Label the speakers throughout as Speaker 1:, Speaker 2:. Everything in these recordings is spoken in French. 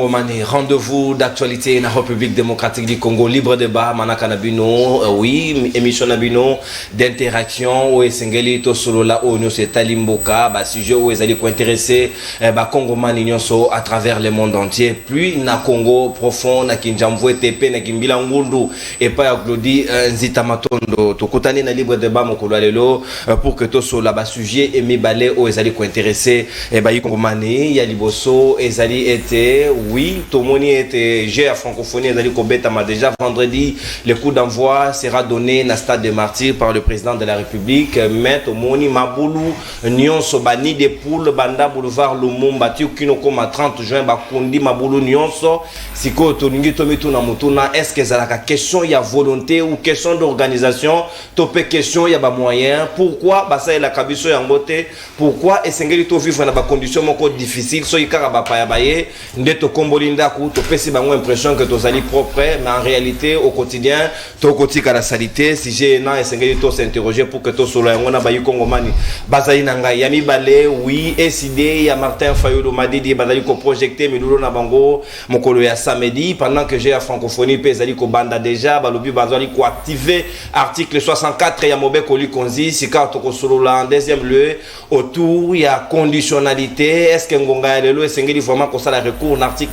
Speaker 1: Omani, rendez-vous d'actualité dans la République démocratique du Congo, libre débat, manaka nabino, oui, émission nabino d'interaction, où esengeli to solo la onyo c'est talimboka, bah sujet où ils allaient intéressé, bah Congo manignoso à travers le monde entier, puis na Congo profond, na Kinjamvwe tepe, na Kimbila Ngundu, et pas à Glodi Nzita Matondo, to kotane na libre débat mokolo lelo, pour que to solo bah sujet et mi balé où ils allaient intéressé, bah y Congo mani, ya liboso, ils allaient été oui, Tomoni était j'ai à francophonie d'aller Kobetama déjà vendredi. Le coup d'envoi sera donné dans le stade des Martyrs par le président de la République. Mais Tomoni Maboulou, Nyon Sobani de Poules, Banda Boulevard Lumumba, Kinoko 30 juin, Bakundi Maboulou Nyonso, Siko Toningi Tomituna Mutuna. Est-ce que c'est la question il y a volonté ou question d'organisation? Topé question il y a moyen. Pourquoi ça est la Kabiso Yangote? Pourquoi est-ce que vivre dans des conditions difficiles? So Ikara Bapayabaye, Ndeto Kombolinda ku to pesi bango impression que tous allez propre, mais en réalité au quotidien to kotika la salité si j'ai na esengeli to s'interroger pour que to solo ngona bayi Kongomani bazali nanga yami balé oui SID ya Martin Fayulu Madidi bazali ko projecter milulo na bango mokolo ya samedi pendant que j'ai la francophonie pezali ko banda déjà balobi bazali ko activer article 64 ya Mobe Koli Konzi sika to ko solo la en deuxième lieu autour il y a conditionnalité est-ce que ngonga lelo esengeli vraiment ko ça la recours l'article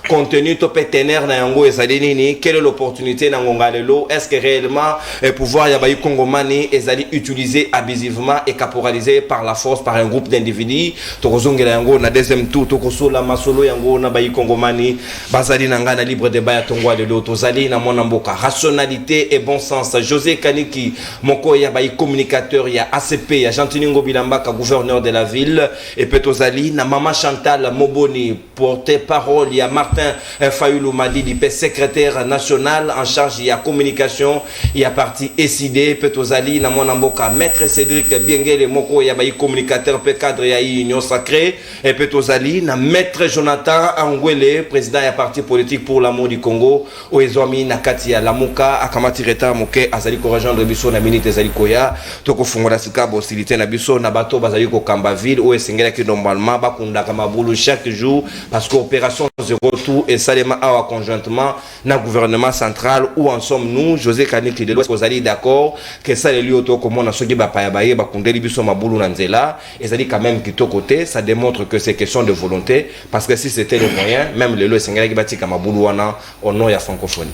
Speaker 1: contenu topé ténère na yango ezali nini quelle est l'opportunité na ngonga lelo est-ce que réellement pouvoir ya bayi Kongomani ezali utilisé abusivement et caporalisé par la force par un groupe d'individus tokozongela yango na deuxième tour tokosola masolo yango na bayi Kongomani bazali nanga na libre débat ya tongwa lelo tozali na mona mboka rationalité et bon sens José Kaniki moko ya bayi communicateur ya ACP ya Gentiningo Bilambaka gouverneur de la ville et petozali na mama Chantal Moboni porte-parole, il y a Martin Fayulu Madidi, secrétaire national en charge de la communication, il y a parti SID, Petozali, Namonamboka, maître Cédric Biengele Moko, il y a communicateur, cadre, il y a Union Sacrée, et Petozali, na maître Jonathan Angwele, président de la parti politique pour l'amour du Congo, Oezoami Nakati, Lamuka, Akamati Reta Moke, Azali Korajan Bisso, na minute Azali Koya, Toko Fungola Sika, Bostilité, Nabiso, Nabato, Bazali Kambaville, Oesengela qui normalement, Bakunda Kamaboulou chaque jour, parce qu'opération zéro tour et Salema Awa conjointement dans le gouvernement central où en sommes-nous José Kaniki de l'Ouest vous allez d'accord que ça les lieux autour comme on a ce qui va pas y ba kundeli biso mabulu nanzela et ça dit quand même qui to côté ça démontre que c'est question de volonté parce que si c'était le moyen même le Sengala qui bâti comme mabulu wana au nom ya francophonie.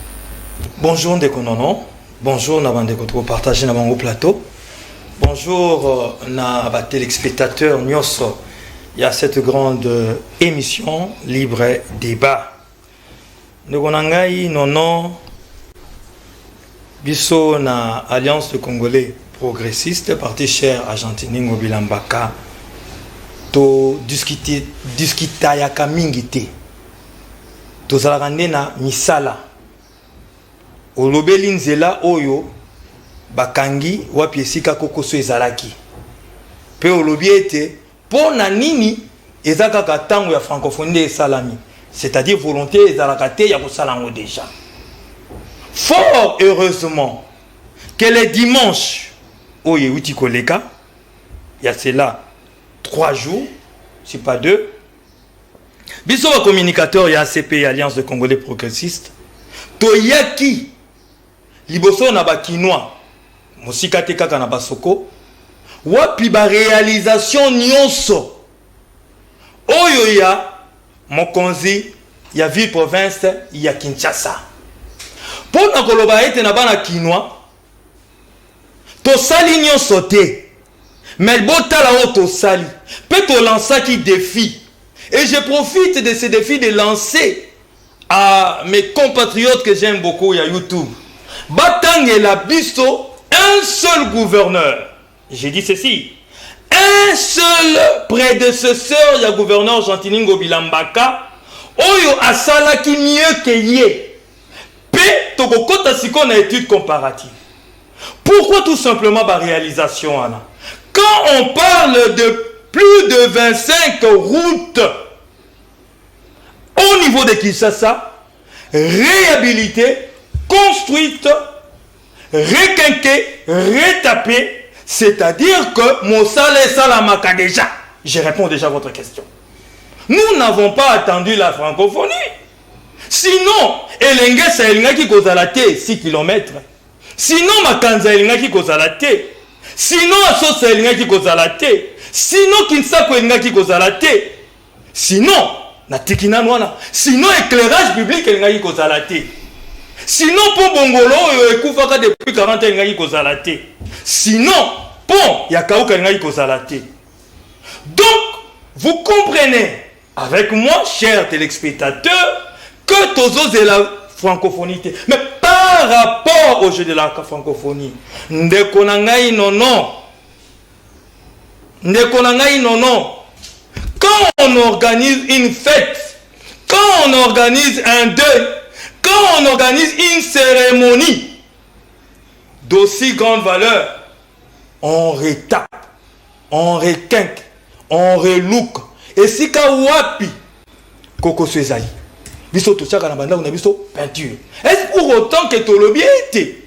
Speaker 2: Bonjour Ndekonono, bonjour na bande ko partager na bango plateau. Bonjour na ba téléspectateurs nyonso. Il y a cette grande émission libre débat. Nous avons nono biso na Alliance de Congolais progressistes, parti cher Argentine Bilambaka, to discuter yaka mingite. To zalagande na misala. Olobeli nzela oyo bakangi wapi esika kokoso ezalaki. Pe olobi ete pour nanini ezaka tango ya francophonie et salami c'est-à-dire volonté ezalakate ya kosalango déjà fort heureusement que les dimanches oye uti koleka il y a cela 3 jours si pas 2 biso ba communicateur ya ACP Alliance de Congolais progressistes toyaki liboso na ba kinois musika te kaka na basoko wapi ba réalisation nyonso oyo ya mokonzi ya ville province ya Kinshasa pona koloba ete na bana kinois to sali nyonso te mais botala o to sali pe to lancer qui défi et je profite de ce défi de lancer à mes compatriotes que j'aime beaucoup ya YouTube batangela biso un seul gouverneur. J'ai dit ceci. Un seul prédécesseur du gouverneur Gentiningo Bilambaka, oyo asalaki mieux que yé. Pe tokokota siko na étude comparative. Pourquoi tout simplement ma réalisation Anna? Quand on parle de plus de 25 routes au niveau de Kinshasa, réhabilitées, construites, requinquées, retapées, c'est-à-dire que mon salaire salamaka déjà. Je réponds déjà à votre question. Nous n'avons pas attendu la francophonie. Sinon, Elenge Saelinga qui cause la 6 km. Sinon, Makanza Elinga qui cause la sinon, Asso Saelinga qui cause la sinon, Kinsako Elinga qui cause la sinon, Natikina Noana. Sinon, éclairage public Elinga qui cause la sinon, pour Bongolo, Koufaka depuis 40 ans Elinga qui cause la sinon, pour Yakaouka Elinga qui cause la Donc, vous comprenez avec moi, chers téléspectateurs, que Tozo est la francophonie. Mais par rapport au jeu de la francophonie, Ndekonangaï non. Quand on organise une fête, quand on organise un deuil, quand on organise une cérémonie d'aussi grande valeur, on retape, on requinque, on relook. Et si Kawapi, Koko Suezali, biso tochaka na banda una biso peinture. Est-ce pour autant que Tolobi était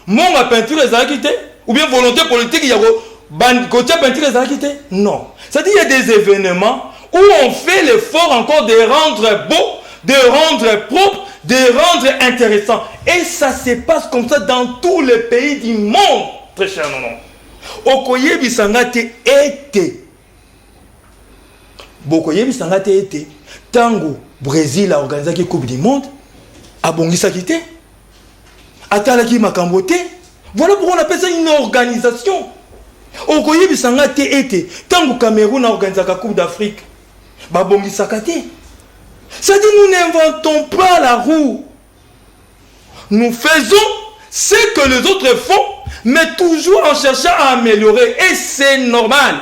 Speaker 2: mon peinture les acquittés ou bien volonté politique il y a côté peinture les acquittés? Non. C'est-à-dire il y a des événements où on fait l'effort encore de rendre beau, de rendre propre, de rendre intéressant. Et ça se passe comme ça dans tous les pays du monde, très cher non. Okoye bisangate été. Bokoye bisangate été. Tango Brésil a organisé la Coupe du Monde, a Bongisa quitté, a Talaki Makambote. Voilà pourquoi on appelle ça une organisation. Au Koye Bisanga été, tant que Cameroun a organisé la Coupe d'Afrique, ba Bongisa quitté. C'est-à-dire nous n'inventons pas la roue. Nous faisons ce que les autres font, mais toujours en cherchant à améliorer. Et c'est normal.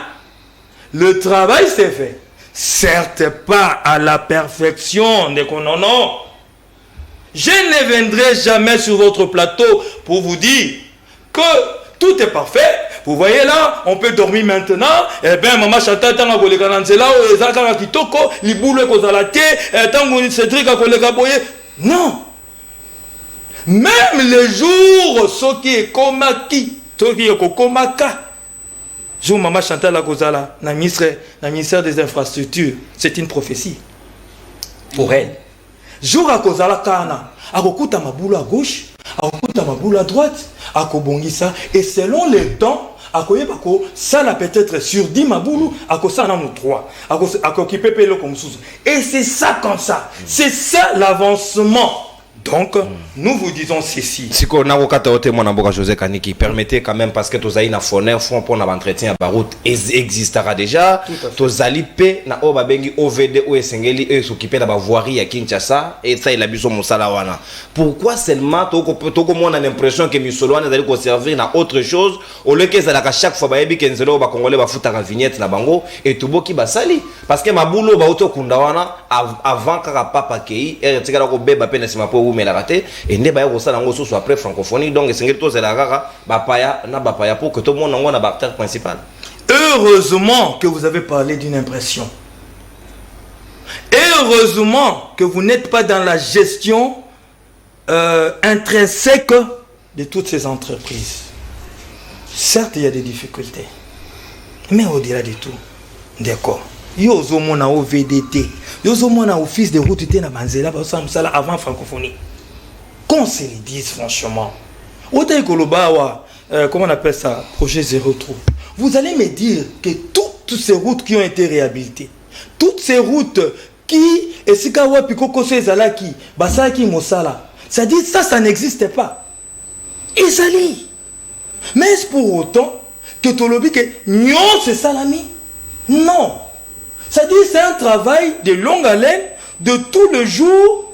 Speaker 2: Le travail s'est fait. Certes pas à la perfection, non. Je ne viendrai jamais sur votre plateau pour vous dire que tout est parfait. Vous voyez là, on peut dormir maintenant. Eh bien, maman Chantal, tant que les cananzela, les akara kitoko, les boules kozalate, tant que Cédric a collé boye. Non. Même les jours, ce qui est komaki, ce qui est kokomaka. Jour maman Chantal Akozala, la ministère des Infrastructures, c'est une prophétie pour elle. Jour à Kozala Kana, Akokuta Maboula à gauche, Akokuta Maboula à droite, Akobongisa, et selon le temps, Akoyebako, ça l'a peut-être sur 10 Maboulou, Akosa nan 3, Akokipe Pelo comme sous. Et c'est ça comme ça, c'est ça l'avancement. Donc, nous vous disons ceci.
Speaker 1: Si on a un témoin José Kaniki, permettez quand même, parce que tu as une phonère, fond pour l'entretien à Barout existera déjà. Tu as l'IP, na Obabengi, OVD, OSNGLI, et s'occuper de la voirie à Kinshasa, et ça, il a besoin de Moussalawana. Pourquoi seulement, tu as l'impression que Mussolani allait conserver dans autre chose, au lieu que chaque fois, Kenzelo, Congolais, va foutre la vignette, na bango, et tout qui va sali. Parce que ma boulot, Baouto Kundawana, avant que papa Kei, et tu as bébé, mais la raté et ne ba ça nango so après francophonie donc c'est ngeli to c'est la rara bapaya na bapaya pour que tout le monde nango na acteur principal.
Speaker 2: Heureusement que vous avez parlé d'une impression. Et heureusement que vous n'êtes pas dans la gestion intrinsèque de toutes ces entreprises. Certes, il y a des difficultés. Mais au-delà de tout, d'accord. Yozo mona au VDT. Yozo mona office de route na Banzela avant francophonie. Qu'on se le dise franchement. Comment on appelle ça? Projet zéro trou. Vous allez me dire que toutes ces routes qui ont été réhabilitées, toutes ces routes qui, et si kawa pikoko sezalaki, basaki mosala, ça dit ça n'existait pas. Et ça lit. Mais est-ce pour autant que tolobi que nyon c'est salami? Non. Ça dit c'est un travail de longue haleine, de tout le jour,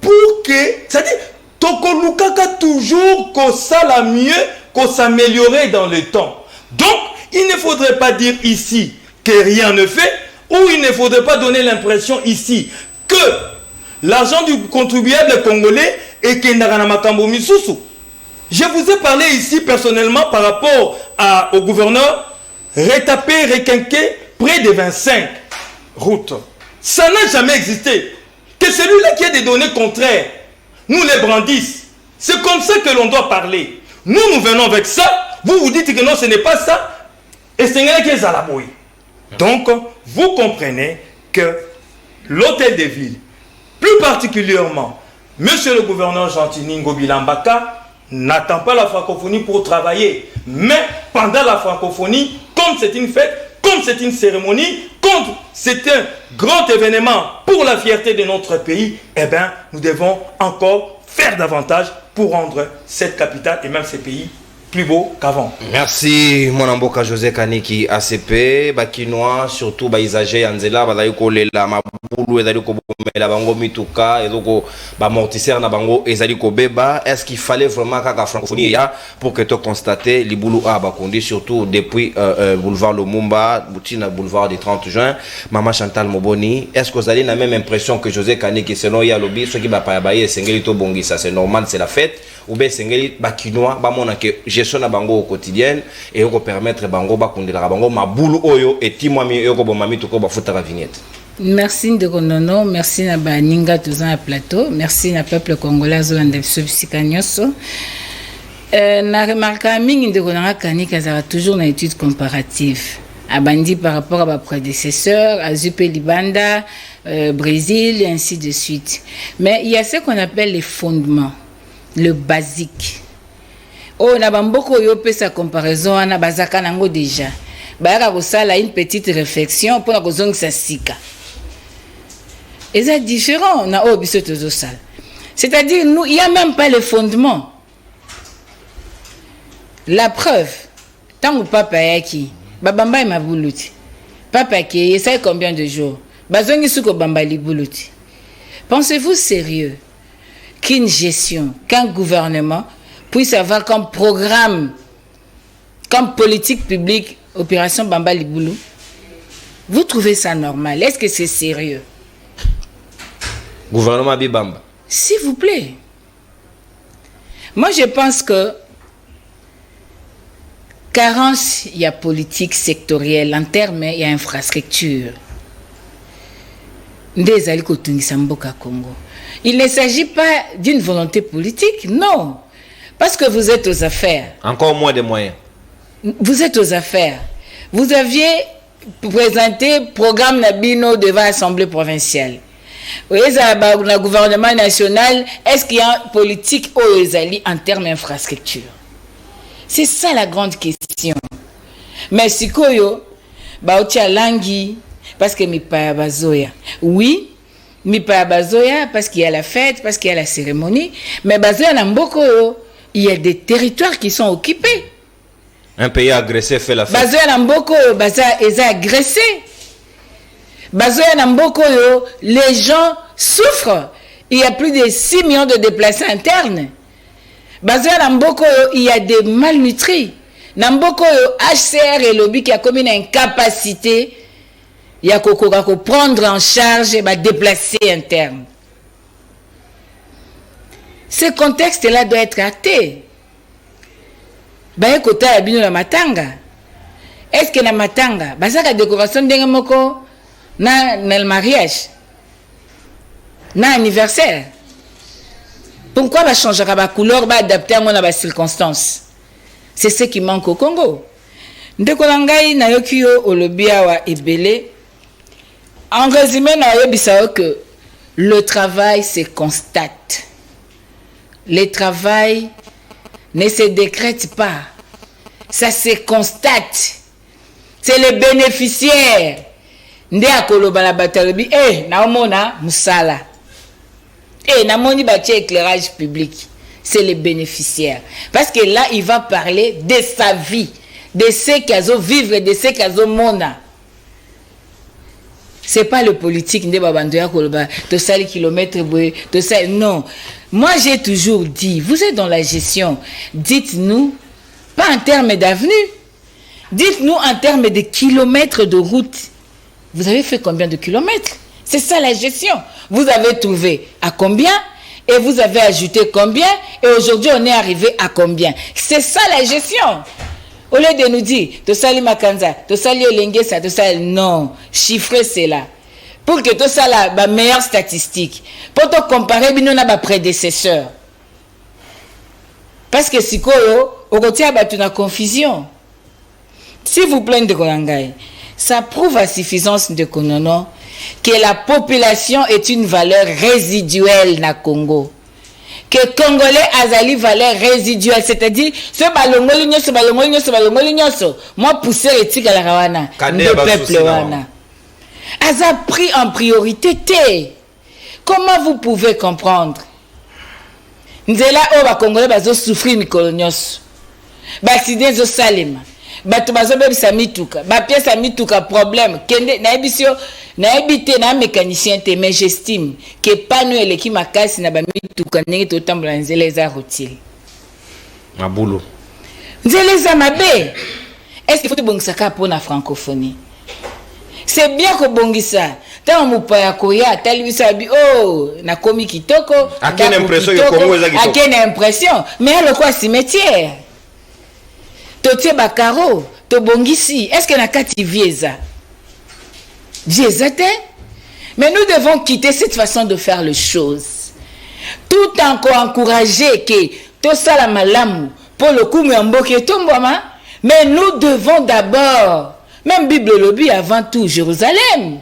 Speaker 2: pour que, ça dit, tokolukaka toujours qu'on ça mieux, qu'on s'améliorer dans le temps. Donc, il ne faudrait pas dire ici que rien ne fait, ou il ne faudrait pas donner l'impression ici que l'argent du contribuable congolais est Kendara Makambo Misusu. Je vous ai parlé ici personnellement par rapport au gouverneur, retaper, requinquer près de 25 routes. Ça n'a jamais existé. Que celui-là qui a des données contraires nous les brandissent. C'est comme ça que l'on doit parler. Nous venons avec ça. Vous dites que non, ce n'est pas ça. Et c'est un qui est à la bouille. Donc, vous comprenez que l'hôtel de ville, plus particulièrement, monsieur le gouverneur Gentini Ngobilambaka, n'attend pas la francophonie pour travailler. Mais pendant la francophonie, comme c'est une fête, comme c'est une cérémonie, comme c'est un grand événement pour la fierté de notre pays, eh bien, nous devons encore faire davantage pour rendre cette capitale et même ces pays plus beaux qu'avant.
Speaker 1: Merci, mon amboka José Kaniki ACP, Bakinois, surtout Baïsagé, Anzela, Badaïko Lela, Maboulou, Ezaliko Bomela, Bango Mituka, Ezoko, Bamortisser, Nabango, Ezaliko Beba. Est-ce qu'il fallait vraiment qu'à la francophonie, pour que tu constates les boulous à Bakondi, surtout depuis boulevard Lumumba, Boutina, boulevard du 30 juin, Maman Chantal Moboni. Est-ce que vous avez la même impression que José Kaniki, selon Yalobi, ce qui va pas y Sengelito Bongi, ça c'est normal, c'est la fête, ou bien Sengeli, Bakinois, Bamona, que gestion na bango au quotidien et on permettre bango bakundela bango maboulou oyo et timwami yoko bomami to ko bafuta la vignette.
Speaker 3: Merci de Konono, merci na baninga tozan à plateau, merci na peuple congolais zolanda bisika nyoso. Na remarque mingi de Konanga Kanika ça toujours na étude comparative. Abandi par rapport à ma prédécesseur, à Zupé Libanda, Brésil et ainsi de suite. Mais il y a ce qu'on appelle les fondements, le basique. Oh, na bamboko yo pe sa comparaison na bazaka nango déjà. Ba ko sala une petite réflexion pour na kozong sa sika. Et c'est différent na o biso tozo sala. C'est-à-dire nous il y a même pas le fondement. La preuve tant ou papa yaki babamba et mabuluti. Papa qui ça combien de jours? Bazongi suko bamba libuluti. Pensez-vous sérieux qu'une gestion, qu'un gouvernement puisse avoir comme programme, comme politique publique, Opération Bamba Liboulou? Vous trouvez ça normal? Est-ce que c'est sérieux?
Speaker 1: Gouvernement Bibamba.
Speaker 3: S'il vous plaît. Moi, je pense que carence, il y a politique sectorielle, en termes, il y a infrastructure. Il ne s'agit pas d'une volonté politique, non. Parce que vous êtes aux affaires.
Speaker 1: Encore moins de moyens.
Speaker 3: Vous êtes aux affaires. Vous aviez présenté programme Nabino devant l'Assemblée provinciale. Le gouvernement national, est-ce qu'il y a une politique en termes d'infrastructure? C'est ça la grande question. Mais si koyo, baotia langi, parce que mi pa bazoya. Oui, mi pa bazoya parce qu'il y a la fête, parce qu'il y a la cérémonie. Mais bazoya namboko yo. Il y a des territoires qui sont occupés.
Speaker 1: Un pays agressé fait la fête.
Speaker 3: Bazoya Namboko, Bazoya est agressé. Bazoya Namboko, les gens souffrent. Il y a plus de 6 millions de déplacés internes. Bazoya Namboko, il y a des malnutris. Namboko, HCR et lobby qui a commis une incapacité. Il y a qu'on prendre en charge et déplacer interne. Ce contexte-là doit être acté. Est-ce que na matanga, la décoration de moko na le mariage, na anniversaire. Pourquoi va changer la couleur, va adapter à mon circonstances? C'est ce qui manque au Congo. Ndekolangai na yokio olobia wa ebele. En résumé, na yobisao que le travail se constate. Le travail ne se décrète pas. Ça se constate. C'est les bénéficiaires. Nde akoloba la batalobi, naomona musala. Namoni bâti éclairage public. C'est les bénéficiaires. Parce que là, il va parler de sa vie, de ce qu'ils ont vivre, de ce qu'ils ont mona. C'est pas le politique, non. Moi, j'ai toujours dit, vous êtes dans la gestion, dites-nous, pas en termes d'avenue, dites-nous en termes de kilomètres de route. Vous avez fait combien de kilomètres? C'est ça la gestion. Vous avez trouvé à combien et vous avez ajouté combien et aujourd'hui on est arrivé à combien? C'est ça la gestion. Au lieu de nous dire, Tosali Makanza, Tosali Olengesa, Tosali, non, chiffrer c'est là. Pour que tout ça la meilleure statistique. Pour te comparer, nous avons prédécesseur. Parce que si au côté de la confusion. S'il vous plaît de Kolangai, ça prouve à suffisance de Konono que la population est une valeur résiduelle na Congo. Que Congolais azali valeur résiduelle, c'est-à-dire ce balongoli nyoso, moi pousser éthique à la rawana, le peuple wana. Aza pris en priorité. Comment vous pouvez comprendre? Nzela o ba Congolais bazo souffrir mikolo nyoso. Ba accident zo salema. Bato bazo bebisa mituka, ba pièce mituka problème. Kende na ebisio na ebité na mécanicien te, mais j'estime que pas nous eleki makasi na ba mituka ndenge to tambola nzela eza routine.
Speaker 1: Maboulou.
Speaker 3: Nzela eza mabe. Est-ce qu'il faut te bongisa ka pour la francophonie? C'est bien que bongisa. Tant mupaya koya talibisa bi oh na komi kitoko.
Speaker 1: A quelle impression que Congo eza kitoko?
Speaker 3: A quelle impression? Mais alors quoi cimetière? Totie bakaro, to bongisi. Est-ce que na kati vieza? Vieza te? Mais nous devons quitter cette façon de faire les choses. Tout en encourager que to sala malamu pour le coup mboke tombama, mais nous devons d'abord, même Bible lobby avant tout Jérusalem.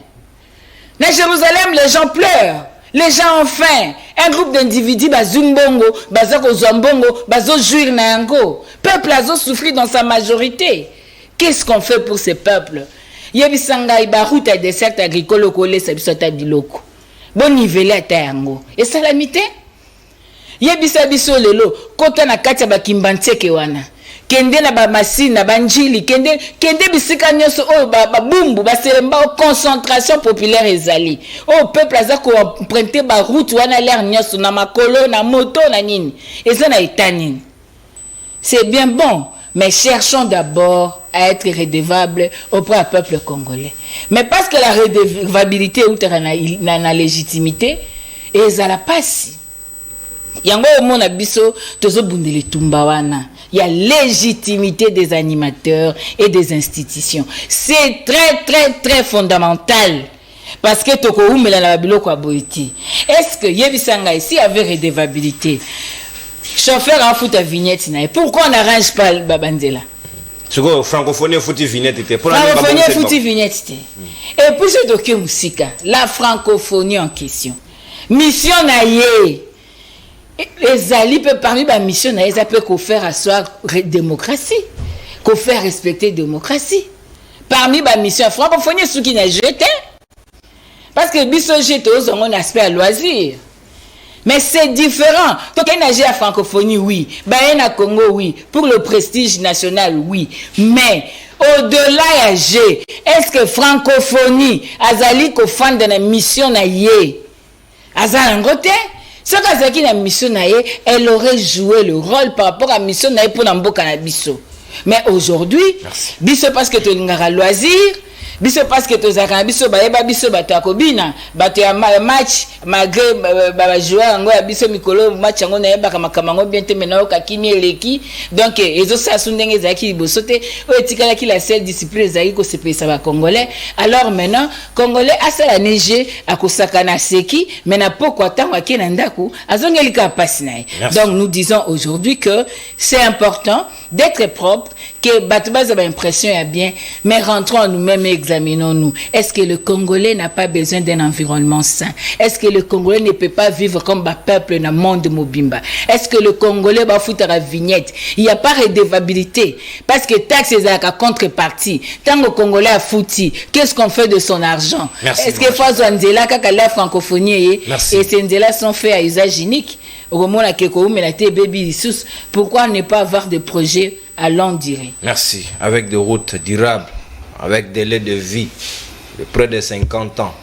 Speaker 3: Dans Jérusalem, les gens pleurent. Les gens ont faim. Un groupe d'individus, bazumbongo, bazako zombongo, bazo jouir na yango. Peuple a souffri dans sa majorité. Qu'est-ce qu'on fait pour ces peuples? Yebisanga ibaroute à dessert agricole kolé sabisota biloko. Bon nivelé à yango. Et salamité? Yebisa biso lelo, kota na katia bakimbantseke wana. Kende na ba masine na banjili kende bisika nyoso o ba bumbu ba selemba concentration populaire ezali o peuple aza ko emprunter ba route wana l'air nyoso na makolo na moto na nini eza na etanini. C'est bien bon, mais cherchons d'abord à être redevables auprès du peuple congolais. Mais parce que la redevabilité ou na légitimité ezala pasi. Yango mona biso tozo bundele tumba wana. Il y a légitimité des animateurs et des institutions. C'est très fondamental. Parce que toko umela na biloko aboiti. Est-ce que yebisanga ici avait redevabilité? Chauffeur en fout à vignette na. Pourquoi on n'arrange pas Babanzela?
Speaker 1: Ce que francophonie fouti vignette était.
Speaker 3: Francophonie fouti vignette était. Et puis ce document musika, la francophonie en question. Mission na yé. Les alliés peuvent parmi la mission, ils peuvent faire asseoir démocratie, qu'on faire respecter démocratie. Parmi la mission, francophonie, ceux qui n'a jeté, parce que biso jeté aux un aspect à loisir. Mais c'est différent. Donc, il y a la francophonie, oui. Il y a Congo, oui. Pour le prestige national, oui. Mais au-delà, il y a est-ce que francophonie, azali ko fan de la mission na yé, azal ngote? Ce que la mission elle aurait joué le rôle par rapport à la mission pour Namboka na biso. Mais aujourd'hui, biso parce que tu as loisir, biso parce que tu as biso ba biso batakobina, bato ya match malgré ba joueur ngo ya biso mikolo match ngo na yeba kama kamango bien te mena okakini eleki. Donc ezo sa sundenge zaki bosote o etikala ki la seule discipline zaki ko sepesa ba congolais. Alors maintenant congolais asala neige akosaka na seki mena poko tango akena ndaku azongeli ka pasi nae. Donc nous disons aujourd'hui que c'est important d'être propre, que Batoubaza a l'impression est bien, mais rentrons en nous-mêmes et examinons-nous. Est-ce que le Congolais n'a pas besoin d'un environnement sain? Est-ce que le Congolais ne peut pas vivre comme un peuple dans le monde de Mobimba? Est-ce que le Congolais va foutre la vignette? Il n'y a pas de redevabilité. Parce que taxe est à contrepartie. Tant que le Congolais a foutu, qu'est-ce qu'on fait de son argent? Est-ce que Fazo Nzela, quand la francophonie et ces Nzela sont faits à usage unique? Pourquoi ne pas avoir de projets à longue durée?
Speaker 1: Merci. Avec des routes durables, avec des délais de vie de près de 50 ans.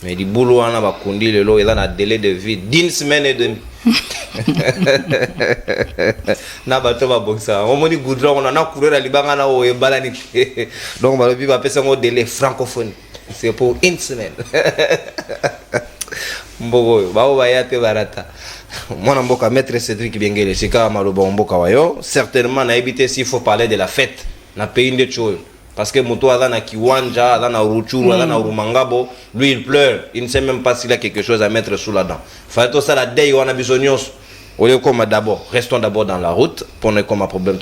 Speaker 1: Mais du boulot, on a conduit le lot, il a un délai de vie d'une semaine et demie. Na bato ba boxa on moni goudron on a couru à libanga na o balani donc ba bi ba pesa mo délai francophonie c'est pour une semaine mbogo ba o ba ya te barata mwana mboka maître Cédric Biengele sika maloba mboka wayo certainement na habité s'il faut parler de la fête na pays de Tcho parce que moto aza na kiwanja aza na Ruchuru aza na Rumangabo lui il pleure il ne sait même pas s'il a quelque chose à mettre sous la dent fallait tout ça la deuil wana bisonyos D'abord, restons d'abord dans la route pour ne comme un problème.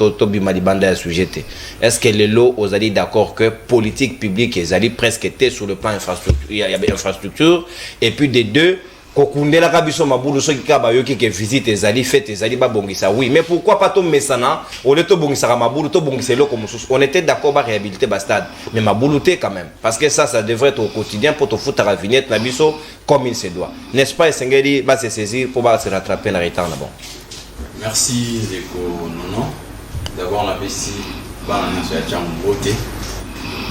Speaker 1: Est-ce que les lots aux alliés d'accord que politique publique les alliés presque étaient sur le plan infrastructure, il y avait infrastructure et puis des deux. Kokundela kabiso mabulu so kikaba yoki ke visite ezali fête ezali ba bongisa oui mais pourquoi pas to mesana on est to bongisa mabulu to bongisa loko mususu on était d'accord ba réhabiliter ba stade mais mabulu té quand même parce que ça devrait être au quotidien pour te foutre la vignette la biso comme il se doit n'est-ce pas Esengeli va se saisir pour se rattraper dans le temps là-bas.
Speaker 4: Merci Zeko Nono. D'abord on avait ici ba na ya beauté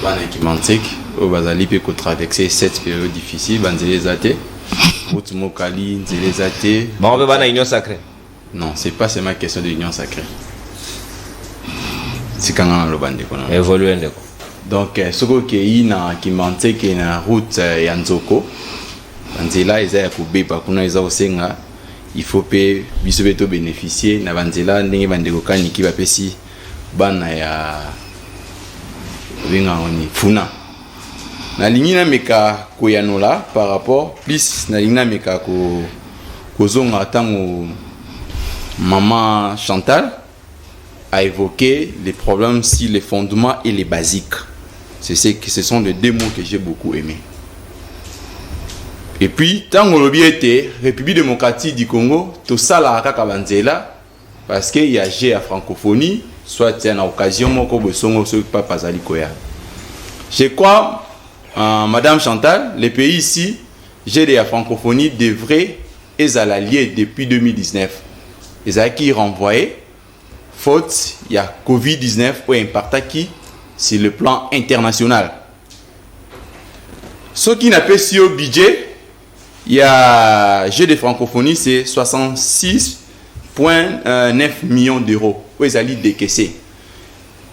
Speaker 4: ba na kimantique au bazali pe ko traverser cette période difficile banzele zate. Mokali, Nzelezate.
Speaker 1: Bon, on peut pas dans l'union sacrée.
Speaker 4: Non, c'est pas seulement question de l'union sacrée. C'est quand on a le bandé.
Speaker 1: Évoluer.
Speaker 4: Donc, ce qui est na route Yanzoko, Nzela ils a coupé par qu'on a il faut payer bisobeto bénéficier na Nzela ndenge bandeko kani ki ba pesi bana ya vinga oni funa. Na lingina meka koyanola par rapport plus na lingina meka ko zonga tango maman Chantal a évoqué les problèmes sur les fondements et les basiques. Ce sont les deux mots que j'ai beaucoup aimé. Et puis tango lobi était République démocratique du Congo tout ça la kaka banzela parce que il y a G à francophonie soit une occasion moko bosongo ce papa zali koya. Je crois Madame Chantal, les pays ici, j'ai la francophonie devraient être alliés depuis 2019. Ils ont qui renvoyé, faute, il y a Covid-19 ou impact qui sur le plan international. Ce qui n'a pas si au budget, il y a j'ai des francophonies, c'est 66,9 millions d'euros. Où ils allaient décaisser.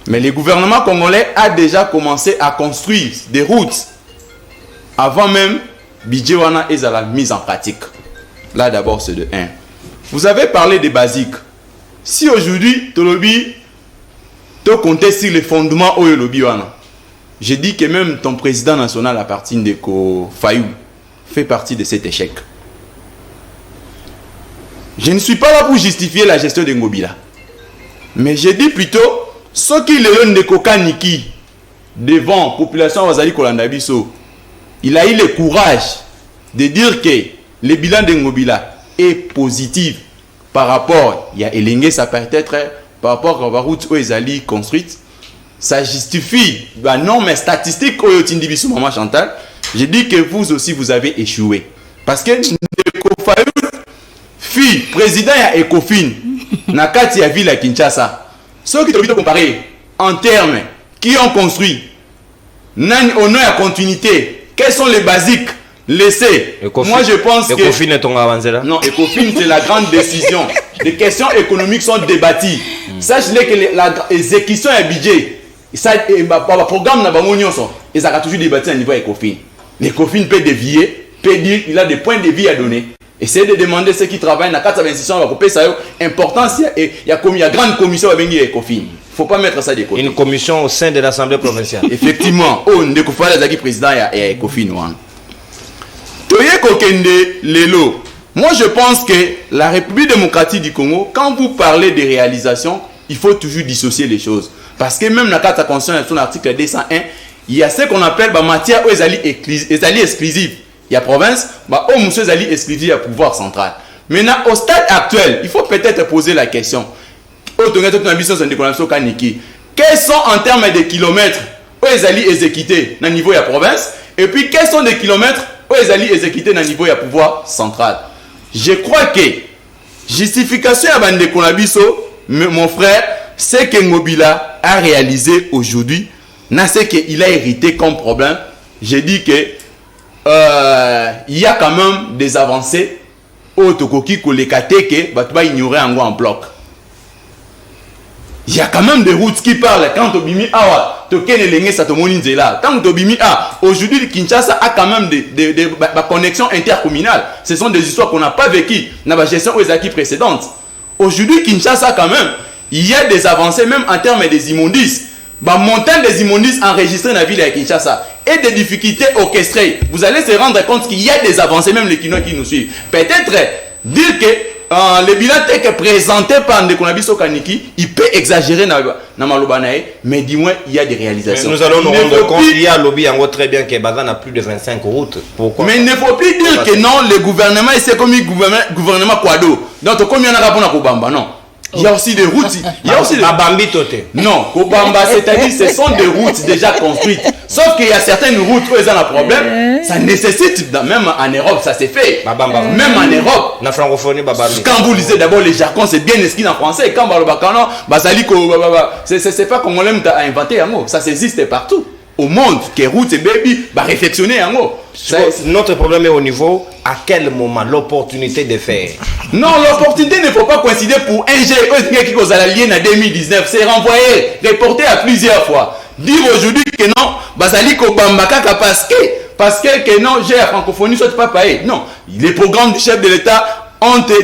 Speaker 4: Mais le gouvernement congolais a déjà commencé à construire des routes avant même budget wana et la mise en pratique. Là d'abord c'est de 1. Vous avez parlé des basiques. Si aujourd'hui Tolobi te compter sur les fondements au lobby wana. Je dis que même ton président national à partir de Ko Fayou fait partie de cet échec. Je ne suis pas là pour justifier la gestion de Ngobila. Mais je dis plutôt ceux qui le de Kokaniki devant population Wazali Kolandabiso. Il a eu le courage de dire que le bilan de Ngobila est positif par rapport, il y a Elenge, ça peut être par rapport à la route où ils allaient construite. Ça justifie, non mais statistique, Maman Chantal, je dis que vous aussi vous avez échoué. Parce que fille, président ya Ecofin, Nakati ya ville à Kinshasa, ceux qui doivent comparer en termes qui ont construit, au nom de la continuité, quels sont les basiques laissés? Moi je pense que
Speaker 1: Ecofin est ton avancé là.
Speaker 4: Non, Ecofin c'est la grande décision. Les questions économiques sont débattues. Sachez que les exécutions et budget, ça le programme n'a pas ils ont toujours débattu à niveau Ecofin. L'Ecofin peut dévier, peut dire qu'il a des points de vie à donner. Essayez de demander ceux qui travaillent dans 426 ans, importance, il y a grande commission à venir Ecofin. Il ne faut pas mettre ça de côté.
Speaker 1: Une commission au sein de l'Assemblée provinciale.
Speaker 4: Effectivement, on ne peut pas les président et Ecofin. Moi je pense que la République démocratique du Congo, quand vous parlez de réalisation, il faut toujours dissocier les choses. Parce que même dans la Constitution, son article 201, il y a ce qu'on appelle matière où ils allaient exclusives. Il y a province, où monsieur Zali exclusif à pouvoir central. Maintenant, au stade actuel, il faut peut-être poser la question. Quels sont en termes de kilomètres où ils allaient exécuter dans le niveau de la province? Et puis, quels sont les kilomètres où ils allaient exécuter dans le niveau de la pouvoir central? Je crois que justification à Bande Konabiso, mon frère, c'est que Ngobila a réalisé aujourd'hui, c'est qu'il a hérité comme problème. J'ai dit que il y a quand même des avancées au Tokoki Kolekate que va ignorer en bloc. Il y a quand même des routes qui parlent. Quand Obimi Awa, Tokene Lenge Satomoni Nzela. Quand Obimi A, aujourd'hui Kinshasa a quand même des connexions intercommunales. Ce sont des histoires qu'on n'a pas vécues dans la gestion aux acquis précédentes. Aujourd'hui Kinshasa quand même, il y a des avancées même en termes des immondices. Montant des immondices enregistrés dans la ville de Kinshasa et des difficultés orchestrées. Vous allez se rendre compte qu'il y a des avancées, même les Kinois qui nous suivent. Peut-être dire que le bilan tel que présenté par Ndekonabiso Kaniki, il peut exagérer dans Malobanae, mais du moins il y a des réalisations.
Speaker 1: Mais nous allons nous rendre compte qu'il y a un lobby en gros très bien que Bazan a plus de 25 routes. Pourquoi?
Speaker 4: Mais il ne faut plus dire que non, le gouvernement, c'est comme le gouvernement Kwado. Donc combien on a rapport à Kobamba? Non. Il y a aussi des routes. Il y a aussi des...
Speaker 1: Babambi Toté.
Speaker 4: Non, Kobamba, c'est-à-dire ce sont des routes déjà construites. Sauf qu'il y a certaines routes où ils ont un problème. Ça nécessite, même en Europe, ça s'est fait.
Speaker 1: Babamba.
Speaker 4: Même en Europe.
Speaker 1: Na francophonie, Babambi.
Speaker 4: Quand vous lisez d'abord les jargons, c'est bien inscrit en français. Quand Balobakano, c'est pas comme on l'aime à inventer un mot. Ça existe partout. Au monde, que route et baby, réflexionner un mot.
Speaker 1: Notre problème est au niveau, à quel moment l'opportunité de faire.
Speaker 4: Non, l'opportunité ne faut pas coïncider pour un GE qui cause à la ligne en 2019. C'est renvoyé, reporté à plusieurs fois. Dire aujourd'hui que non, Basali Kobambaka parce que non, j'ai la francophonie, soit pas pareil. Non, les programmes du chef de l'État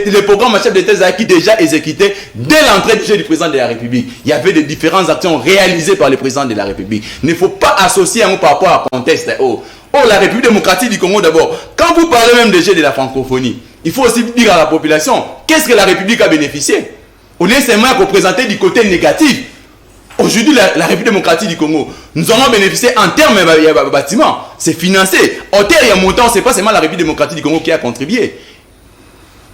Speaker 4: les programmes du chef de l'État qui déjà exécutés dès l'entrée du chef du président de la République. Il y avait de différentes actions réalisées par le président de la République. Il ne faut pas associer un mot par rapport à contexte. La République démocratique du Congo d'abord. Quand vous parlez même déjà de la francophonie, il faut aussi dire à la population qu'est-ce que la République a bénéficié. On est seulement représenté du côté négatif. Aujourd'hui, la République démocratique du Congo, nous en avons bénéficié en termes de bâtiments. C'est financé. En termes de montant, ce n'est pas seulement la République démocratique du Congo qui a contribué.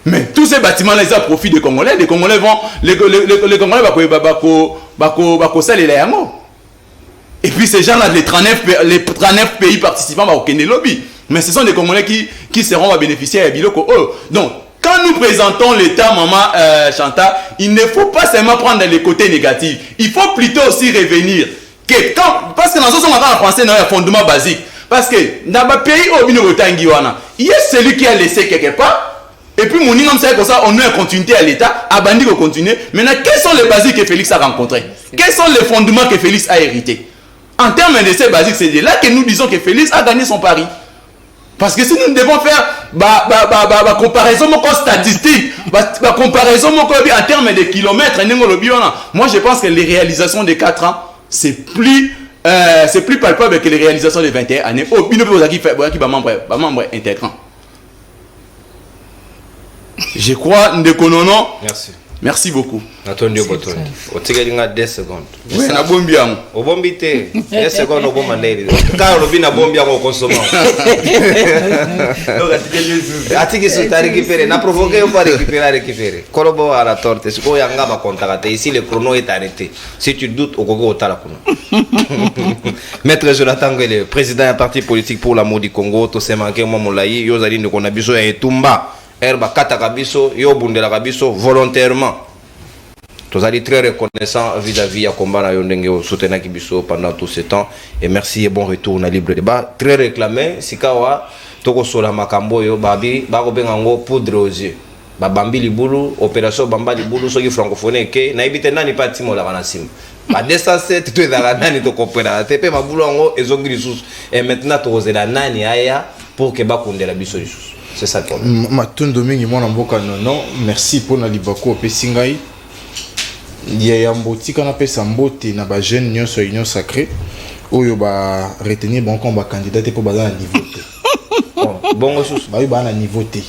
Speaker 4: Mais tous ces bâtiments-là, ils ont profit des Congolais. Les Congolais vont... Les Congolais vont saler les hameaux. Et puis ces gens-là, les 39 pays participants vont au lobby. Mais ce sont des Congolais qui seront bénéficier à Biloko. Donc, quand nous présentons l'État, maman Chanta, il ne faut pas seulement prendre les côtés négatifs. Il faut plutôt aussi revenir. Parce que dans ce moment en français, il y a un fondement basique. Parce que dans le pays où il y a celui qui a laissé quelque part. Et puis, mon comme ça, on a une continuité à l'État, à Bandi qu'on continue. Maintenant, quels sont les basiques que Félix a rencontrés? Quels sont les fondements que Félix a hérités? En termes de ces basiques, c'est là que nous disons que Félix a gagné son pari. Parce que si nous devons faire comparaison statistique, comparaison en termes de kilomètres, moi je pense que les réalisations de 4 ans, c'est plus palpable que les réalisations de 21 années. Membre intégrant. Je crois, Ndekonono.
Speaker 1: Merci.
Speaker 4: Merci beaucoup.
Speaker 1: Attendez, Boton. On tient 10 secondes.
Speaker 4: Oui, na bombiam.
Speaker 1: Au bombité. 10 secondes au bombandé. Car le bin a bombiam au consommant. Atiki sont à récupérer. N'a provoqué ou pas récupérer. Kolobo à la torte. C'est quoi yanga va contacter. Ici, le chrono est arrêté. Si tu doutes, au gogo au talakuno. Maître Jonathan Guele, président d'un parti politique pour l'amour du Congo, tout s'est manqué, moi, mon laï, Yozali, nous qu'on a besoin et Tumba. Herba Katakabiso, Yobundela Kabiso, volontairement. Nous allons très reconnaissants vis-à-vis à combat Yondenge soutenir Kibiso pendant tout ce temps. Et merci et bon retour na libre débat. Très réclamé, Sikawa, Toko Sola Makambo, Yo Babi, Barobengango, poudre aux yeux. Babambi Libulu, opération Bamba Libulu, soki francophone, que naibite nani pas Timo la Vanasim. Ma distance, tu es dans la nani to comprendre. TP Mabulango, et Zongrisus. Et maintenant, tu oses la nani aya pour que Bakunde la Bissorisus. C'est ça le problème.
Speaker 5: Matun Domingue, mon amboka non, merci pour na libako pesingai. Ya mboti kana pesa mbote na ba jeune nyonso union sacrée oyo ba retenir bon combat candidat pour ba na niveau T.
Speaker 1: Bon ressource.
Speaker 5: Ba na niveau T.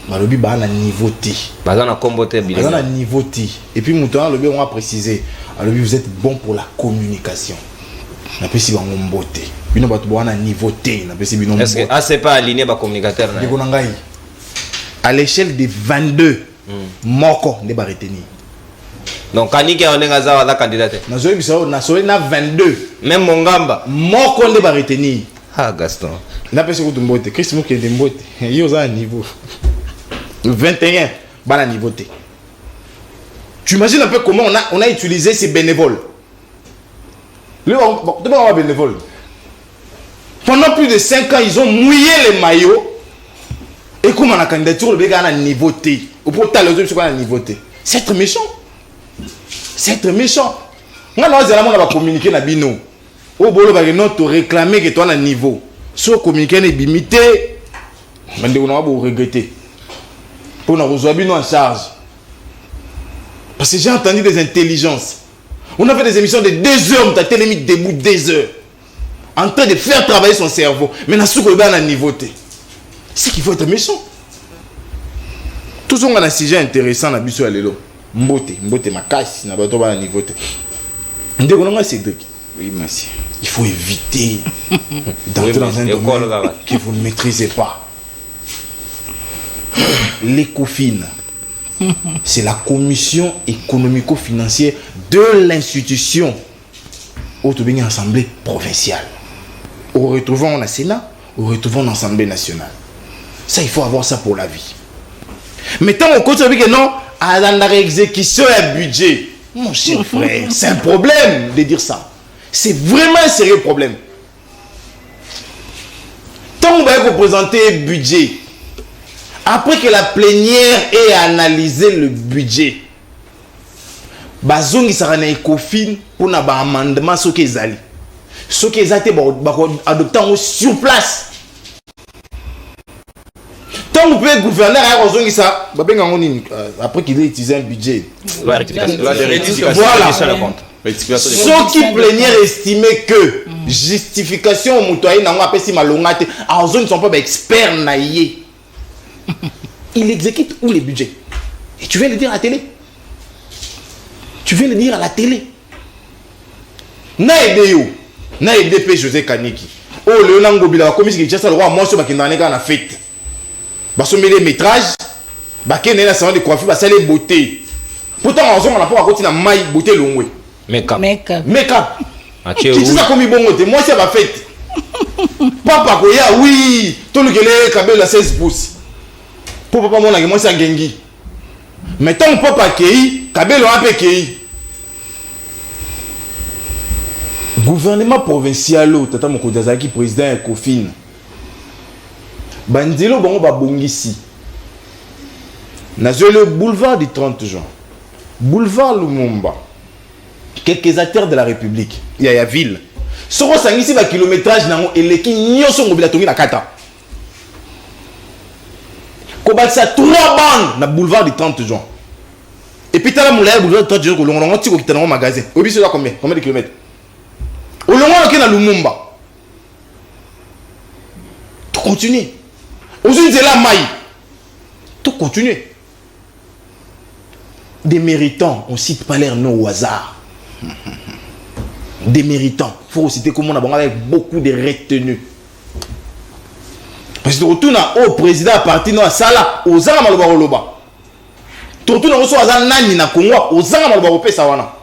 Speaker 5: Balobi ba na niveau T.
Speaker 1: Ba na comboté bilan.
Speaker 5: Ba na niveau T. Et puis mouton lobi on va préciser. Alors vous êtes bon pour la communication. Na pesi bango mbote. Bino batu ba na niveau T, na pesi bino.
Speaker 1: Est-ce que c'est pas aligné ba communicateur na?
Speaker 5: Diko ngai. À l'échelle de 22 moko ne ba retenir.
Speaker 1: Donc Kaniki on est à la candidate.
Speaker 5: Na 22.
Speaker 1: Même Mongamba.
Speaker 5: Moko ne ba retenir.
Speaker 1: Ah Gaston.
Speaker 5: Na pesi ko tumbote. Christ mo ke de mbote. Yo za niveau 21 ba na niveau T. Tu imagines un peu comment on a utilisé ces bénévoles. Le bénévoles. Pendant plus de 5 ans, ils ont mouillé les maillots. Et comment la candidature, le béga a un niveau T. Ou pour t'as les autres, c'est quoi un niveau T? C'est être méchant. C'est être méchant. Moi, on va communiquer na bino. Au bolo, non, tu réclamer que tu as un niveau. Si on communique, on est limité. On va vous regretter. Pour nous rejoindre en charge. Parce que j'ai entendu des intelligences. On a fait des émissions de 2 heures, on a télé mis debout 2 heures. En train de faire travailler son cerveau. Mais on a un niveau T. C'est qu'il faut être méchant. Tout ça, on a un sujet intéressant na biso ya lelo. Mbote makasi na bato ba niveau te. Ndeko nanga Cédric.
Speaker 4: Oui, merci.
Speaker 5: Il faut éviter d'entrer dans un domaine que vous ne maîtrisez pas. L'ECOFIN, c'est la commission économico-financière de l'institution autobénie assemblée provinciale. Au retrouvant au Sénat, au retrouvant l'Assemblée nationale. Ça, il faut avoir ça pour la vie. Mais tant qu'on continue que non, à l'exécution et budget, mon cher frère, c'est un problème de dire ça. C'est vraiment un sérieux problème. Tant qu'on va représenter le budget, après que la plénière ait analysé le budget, bazongi sera na ECOFIN pour na ba amendement ce qu'ils allaient. Ce qu'ils allaient adopter sur place. Tant que le gouverneur a besoin de ça, après qu'il ait utilisé un budget.
Speaker 1: Voilà.
Speaker 5: Ceux qui plénière estimaient que justification au moutoyen n'a pas si malongate, en zone ne sont pas experts naïe. Il exécute où les budgets? Et tu viens le dire à la télé? Tu viens le dire à la télé? Na aidé P. José Kaniki. Oh, Léonard Ngobila, la commission qui a le roi, moi, je suis dans la fête. Parce que les métrages, baké n'est la salon de coiffure, parce que les beautés. Pourtant, on n'a pas continué à maille beauté longue.
Speaker 3: Make-up.
Speaker 5: Qui ça comme bon côté? Moi, c'est ma fête. Papa Koya, oui. Tout le monde est cabé la 16 pouces. Pour papa, moi, c'est un gengi. Mais tant que papa Kei, cabé le un peu Kei. Gouvernement provincial, tata Moko Dazaki, président ECOFIN. Bandilo bango ba bongisi. Nazo le boulevard du 30 juin. Boulevard Lumumba. Quelques acteurs de la République. Il y a ville. Soro sangisi ba kilométrage nango eleki nyoso ngobila tongi na kata. Ko ba sa 3 bandes na boulevard du 30 juin. Et puis tala moulaya boulevard du 30 juin ko longo tiko kitana au magasin. Obi c'est là combien de kilomètres? Au longo ke na Lumumba. Tu continues. Aujourd'hui, c'est la maille. Tout continue. Des méritants, on ne cite pas leur nom au hasard. Des méritants. Il faut citer comment on a avec beaucoup de retenues. Parce que tu retournes au président à partir de Sala, aux Zanga Malobaloba. Tu retournes au Zanga Nani na Congo, aux Zanga Malobalope Sawana.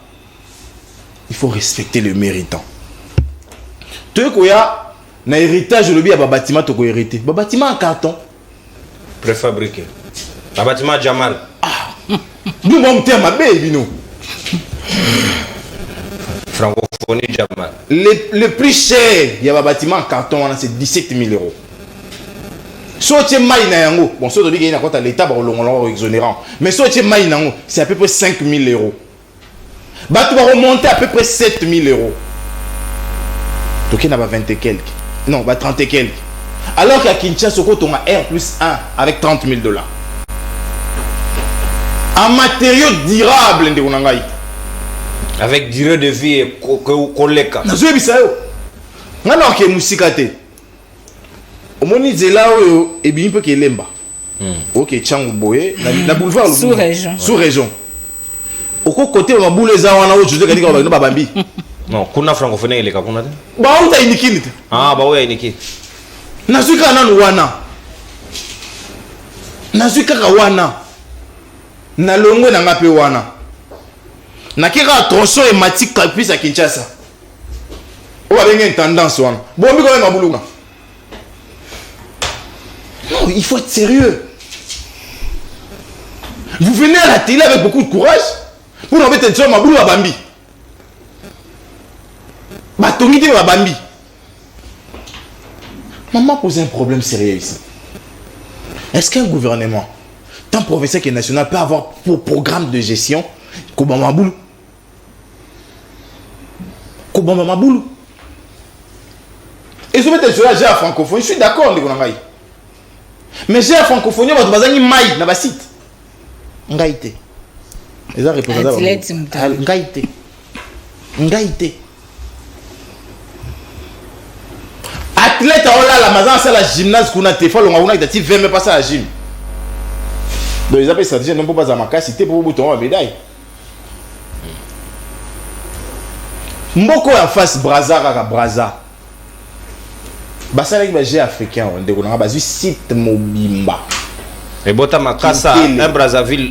Speaker 5: Il faut respecter le méritant. Tu sais qu'il na héritage le bien à bâtiment to ko hérité ba bâtiment en carton
Speaker 1: préfabriqué un bâtiment Jamal
Speaker 5: nous mon terme à bino
Speaker 1: francophonie Jamal
Speaker 5: le plus cher il y a un bâtiment en carton c'est 17 000 euros. So tu mai na yango bon so to bi na kota l'état ba longo exonérant mais so tu mai na yango c'est à peu près 5 000 euros. Ba tu vas remonter à peu près 7 000 euros. Donc il y en a 20 et quelques. Non, 30 et quelques. Alors qu'à Kinshasa, on a R+1 avec 30 000 $. En matériaux durables,
Speaker 1: avec durée de vie et koleka.
Speaker 5: Alors que Moussikate, au moment là, et bien peu qu'il lemba. Ok, Tchangou Boye, la boulevard
Speaker 3: sous-région.
Speaker 5: Sous-région. Au côté de la boule les awana, je te dis qu'on va Bambi.
Speaker 1: Non, kuna francophonie ile kakuna te.
Speaker 5: Ba uta inikini te.
Speaker 1: Ah, ba uya iniki.
Speaker 5: Nazuka nanu wana. Nazuka ka wana. Na longo na ngape wana. Na kika tronçon et matique kapis à Kinshasa. On va venir une tendance wana. Bon mi quand même abulunga. Non, il faut être sérieux. Vous venez à la télé avec beaucoup de courage pour nous mettre un sur maboulou à Bambi. Batongi de Bambi. Maman pose un problème sérieux ici. Est-ce qu'un gouvernement, tant provincial que national, peut avoir pour programme de gestion Kobamaboulou? Kobamaboulou. Et je vais te dire, j'ai la francophonie, je suis d'accord, mais j'ai la francophonie, je vais te maï dans le site. Ngaïté. Les gens représentent. Ngaïté. Ngaïté. Athlète, oh là, la maison, c'est la gymnase qu'on a fait. On a dit, 20 mais pas ça la gym. Donc ils appellent stratégie non pas à ma cité pour bouton la médaille. Mboko en face Braza kaka Braza. Basala ki ba jeu africain on ndeko na ba site mobimba.
Speaker 1: Et bota makasa un Brazzaville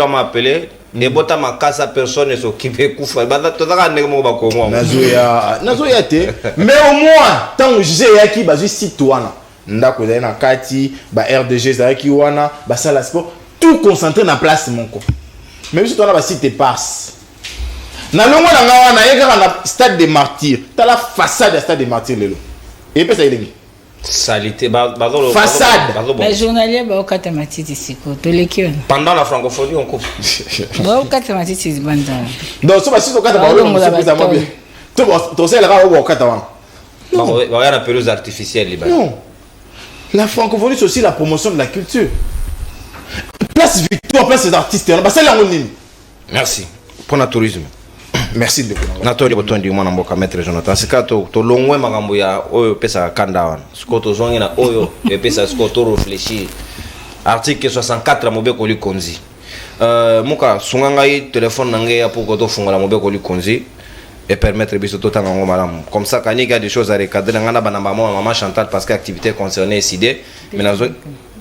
Speaker 1: m'a appelé. Et bota makasa personne ne s'occupe kufa. Banda tozaka ndeko mo ba komo.
Speaker 5: Nazoya te. Mais au moins tant j'ai yaki ba site wana. Ndako za na kati ba RDG za ki wana basala sport tout concentré na place moko. Même si toi na ba site passe. Na longo na ngawa na yeka na stade des martyrs. Ta la façade du stade des martyrs lelo. Et puis ça il est
Speaker 1: salité
Speaker 5: façade.
Speaker 3: Mais journalier ba okata matiti siko to lekion.
Speaker 1: Pendant la francophonie on coupe.
Speaker 3: Ba okata matiti zibanda.
Speaker 5: Donc so ba si okata ba on se pose à moi bien. To c'est là ba okata wa.
Speaker 1: Non, ba ya na pelouse artificielle liba.
Speaker 5: Non. La francophonie c'est aussi la promotion de la culture. Place victoire, place des artistes. Ba c'est là on nini.
Speaker 1: Merci. Pour le tourisme.
Speaker 5: Merci de
Speaker 1: natori botondi mwana mboka maître Jonathan sika to longwe makambo ya oyo pesa kanda wana siko to zongi na oyo pesa siko to réfléchir article 64 mobeko likonzi muka sunganga yi téléphone nange ya pour to fungola mobeko likonzi et permettre biso to tanga ngoma comme ça quand il y a des choses à recadrer ngana bana maman Chantal parce que activité concernée décidée mais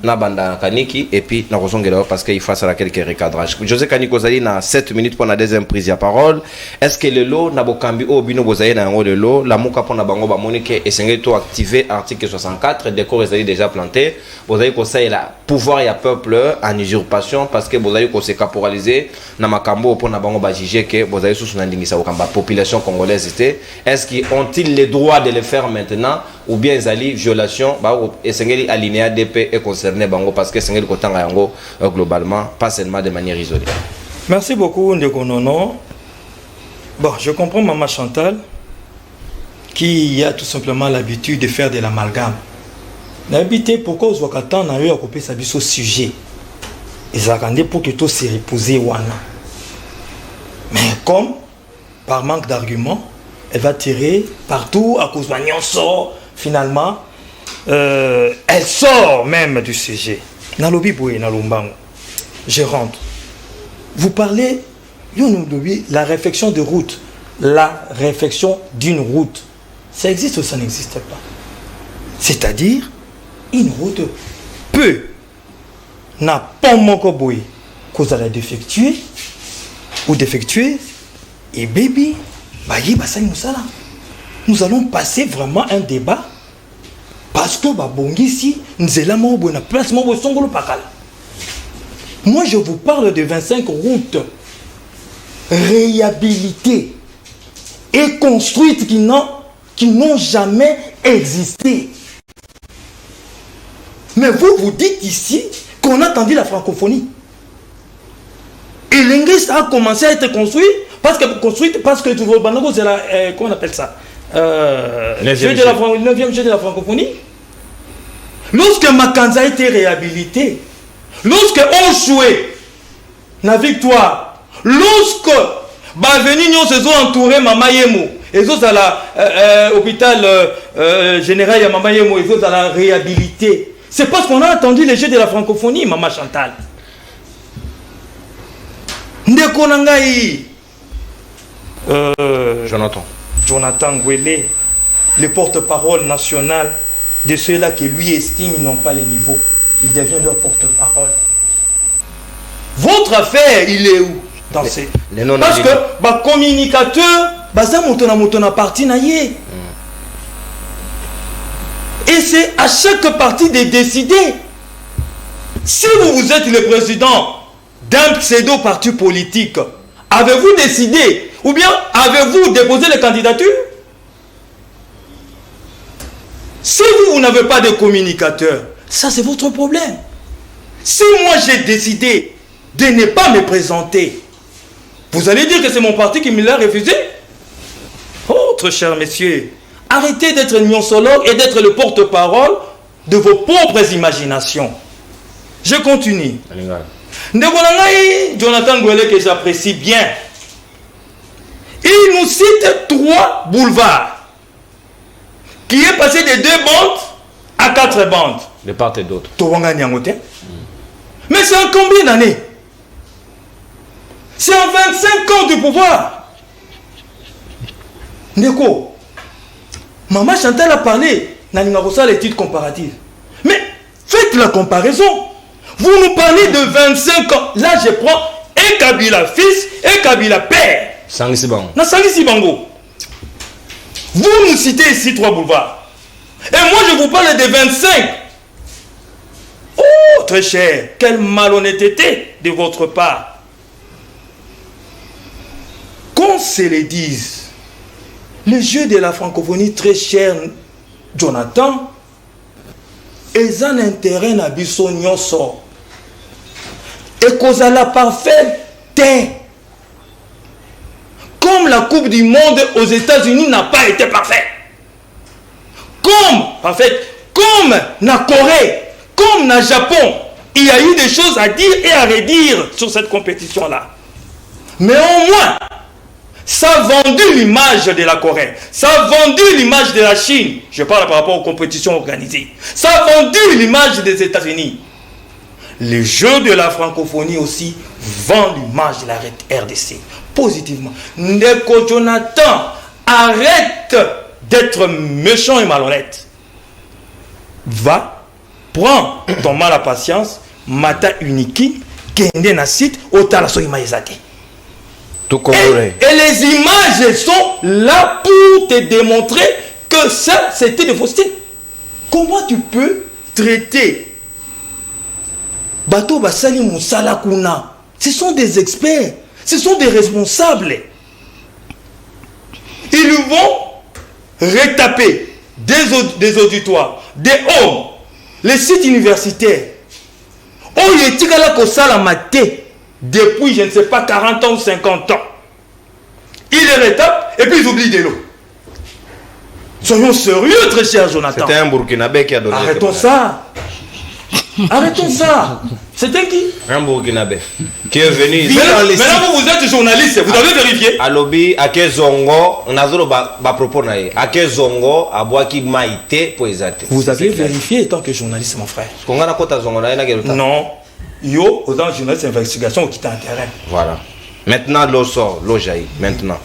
Speaker 1: na banda kaniki et puis na kozongela parce qu'il faut ça quelques recadrages. José Kaniko Zali na 7 minutes pour la deuxième prise de parole. Est-ce que le lot na bokambi o bino bozaye na ngo le lot la muka pona bango ba monique et sengé to activer article 64 décor est déjà planté. Bozaye ko ça la pouvoir ya peuple en usurpation parce que bozaye ko se caporaliser na makambo pona bango ba juger que bozaye sous na ndingisa okamba population congolaise était. Est-ce qu'ils ont-ils le droit de le faire maintenant ou bien zali violation ba et sengeli alinéa DP et bango parce que c'est globalement pas seulement de manière isolée.
Speaker 2: Merci beaucoup Ndeko Nono. Bon, je comprends Maman Chantal qui a tout simplement l'habitude de faire de l'amalgame. L'habitude pourquoi vous attendez à occuper sa vie au sujet. Ils attendent pour que tout se repose wana. Mais comme par manque d'arguments, elle va tirer partout à cause de sort finalement. Elle sort même du sujet. Nalobi Boué, Nalombango. Je rentre. Vous parlez, la réflexion de route. La réflexion d'une route. Ça existe ou ça n'existe pas? C'est-à-dire, une route peut, n'a pas mon coboué, cause à la défectuer, ou défectuer, et baby, nous allons passer vraiment un débat. Parce que ici, nous avons une place. Moi, je vous parle de 25 routes réhabilitées et construites qui n'ont jamais existé. Mais vous dites ici qu'on a attendu la francophonie. Et l'Ingrès a commencé à être construit parce que c'est la, comment on appelle ça, 9e jeu de la francophonie. Lorsque Makanza a été réhabilité, lorsque on jouait la victoire, lorsque Baveni se sont entourés Mamayemo, et autres à l'hôpital général à Mamayemo, et autres à la réhabilité, c'est parce qu'on a attendu les jeux de la francophonie, Maman Chantal. Ndekonangai, Jonathan Gwele, le porte-parole national de ceux-là qui lui estiment n'ont pas le niveau, il devient leur porte-parole. Votre affaire, il est où dans ces... Parce que bah, communicateur, bah, ça montona parti naïe. Et c'est à chaque parti de décider. Si vous êtes le président d'un pseudo-parti politique, avez-vous décidé ou bien avez-vous déposé les candidatures? Si vous n'avez pas de communicateur, ça c'est votre problème. Si moi j'ai décidé de ne pas me présenter, vous allez dire que c'est mon parti qui me l'a refusé? Oh, très chers messieurs, arrêtez d'être nionsologue et d'être le porte-parole de vos propres imaginations. Je continue. Jonathan Gwele, que j'apprécie bien, il nous cite 3 boulevards qui est passé de 2 bandes à 4 bandes.
Speaker 1: De part et d'autre.
Speaker 2: Mais Mais c'est en combien d'années? C'est en 25 ans du pouvoir. Neko, Maman Chantal a parlé dans l'étude comparative. Mais faites la comparaison. Vous nous parlez de 25 ans. Là, je prends un Kabila fils et Kabila père.
Speaker 1: Sangisi Bango.
Speaker 2: Na Sangisi Bango. Vous nous citez ici 3 boulevards. Et moi, je vous parle de 25. Oh, très cher. Quelle malhonnêteté de votre part. Qu'on se le dise, les jeux de la francophonie, très cher Jonathan, ils ont intérêt à biso nyonso. Et cause à la parfaite, comme la Coupe du Monde aux États-Unis n'a pas été parfaite. Comme na Corée, comme na Japon, il y a eu des choses à dire et à redire sur cette compétition-là. Mais au moins, ça a vendu l'image de la Corée. Ça a vendu l'image de la Chine. Je parle par rapport aux compétitions organisées. Ça a vendu l'image des États-Unis. Les Jeux de la francophonie aussi vendent l'image de la RDC. Positivement. Ndeko Jonathan, arrête d'être méchant et malhonnête. Va, prends ton mal à patience, mata uniki, kende na site, otala so imaizate.
Speaker 1: Tout Congolais.
Speaker 2: Et les images sont là pour te démontrer que ça, c'était de fausseté. Comment tu peux traiter Bato Basali Moussala Kuna? Ce sont des experts, ce sont des responsables. Ils vont retaper des auditoires, des hommes, les sites universitaires. Oh, il est tigala kosala maté. Depuis, je ne sais pas, 40 ans ou 50 ans. Ils les retapent et puis ils oublient de l'eau. Soyons sérieux, très cher Jonathan.
Speaker 1: C'était un Burkinabé qui a donné.
Speaker 2: Arrêtons ça. Arrêtons ça. C'était qui?
Speaker 1: Un Burkinabé qui est venu.
Speaker 2: Maintenant, vous êtes journaliste, vous avez vérifié.
Speaker 1: À lobby, à Kezongo, on a zolo ba propos naé. À Kezongo, à Boaki Maïté pour exate.
Speaker 2: Vous avez vérifié en tant que journaliste, mon frère.
Speaker 1: Qu'on a kota Zongo na na.
Speaker 2: Non. Yo, aux journalistes d'investigation qui t'ont terrain.
Speaker 1: Voilà. Maintenant, l'eau sort, l'eau jaillit. Maintenant.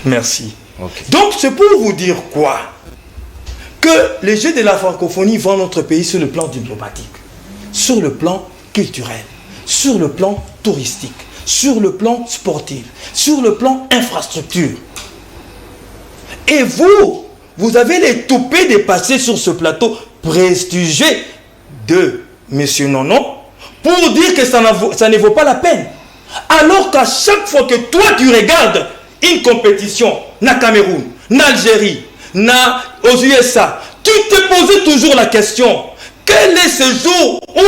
Speaker 2: Merci.
Speaker 1: Okay.
Speaker 2: Donc, c'est pour vous dire quoi? Que les Jeux de la francophonie vendent notre pays sur le plan diplomatique, sur le plan culturel, sur le plan touristique, sur le plan sportif, sur le plan infrastructure. Et vous avez les toupets de passer sur ce plateau prestigieux de Monsieur Nono pour dire que ça ne vaut pas la peine. Alors qu'à chaque fois que toi tu regardes une compétition, na Cameroun, na Algérie, na aux USA, tu te poses toujours la question, quel est ce jour où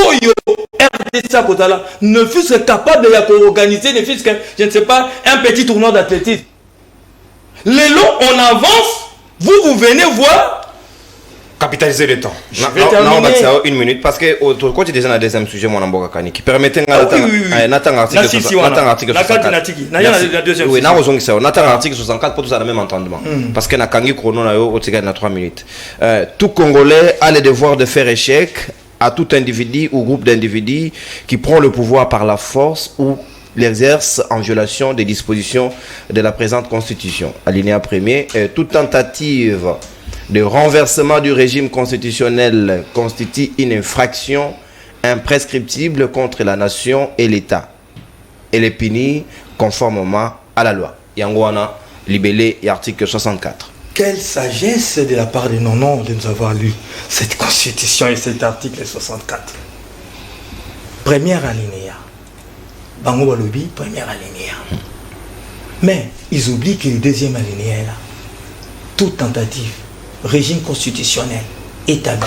Speaker 2: RDC Kotala ne fût-ce capable d'organiser, ne fût-ce que, je ne sais pas, un petit tournoi d'athlétisme. Les lots, on avance, vous venez voir.
Speaker 1: Capitaliser le temps.
Speaker 2: Je vais terminer.
Speaker 1: On va dire une minute parce que quand tu es déjà dans le deuxième sujet, mon amboka kaniki. Permettez n'attendre article 64 pour tout ça le même entendement. Parce que na kangi chrono na yo otiga na 3 minutes. Tout Congolais a le devoir de faire échec à tout individu ou groupe d'individus qui prend le pouvoir par la force ou l'exerce en violation des dispositions de la présente constitution. Alinéa 1er, toute tentative de renversement du régime constitutionnel constitue une infraction imprescriptible contre la nation et l'État. Elle est punie conformément à la loi. Yangwana, libellé et article 64.
Speaker 2: Quelle sagesse de la part de Nonon de nous avoir lu cette constitution et cet article 64. Première alinéa. Bango Balobi, première alinéa. Mais ils oublient que le deuxième alinéa est là. Toute tentative, régime constitutionnel, établi.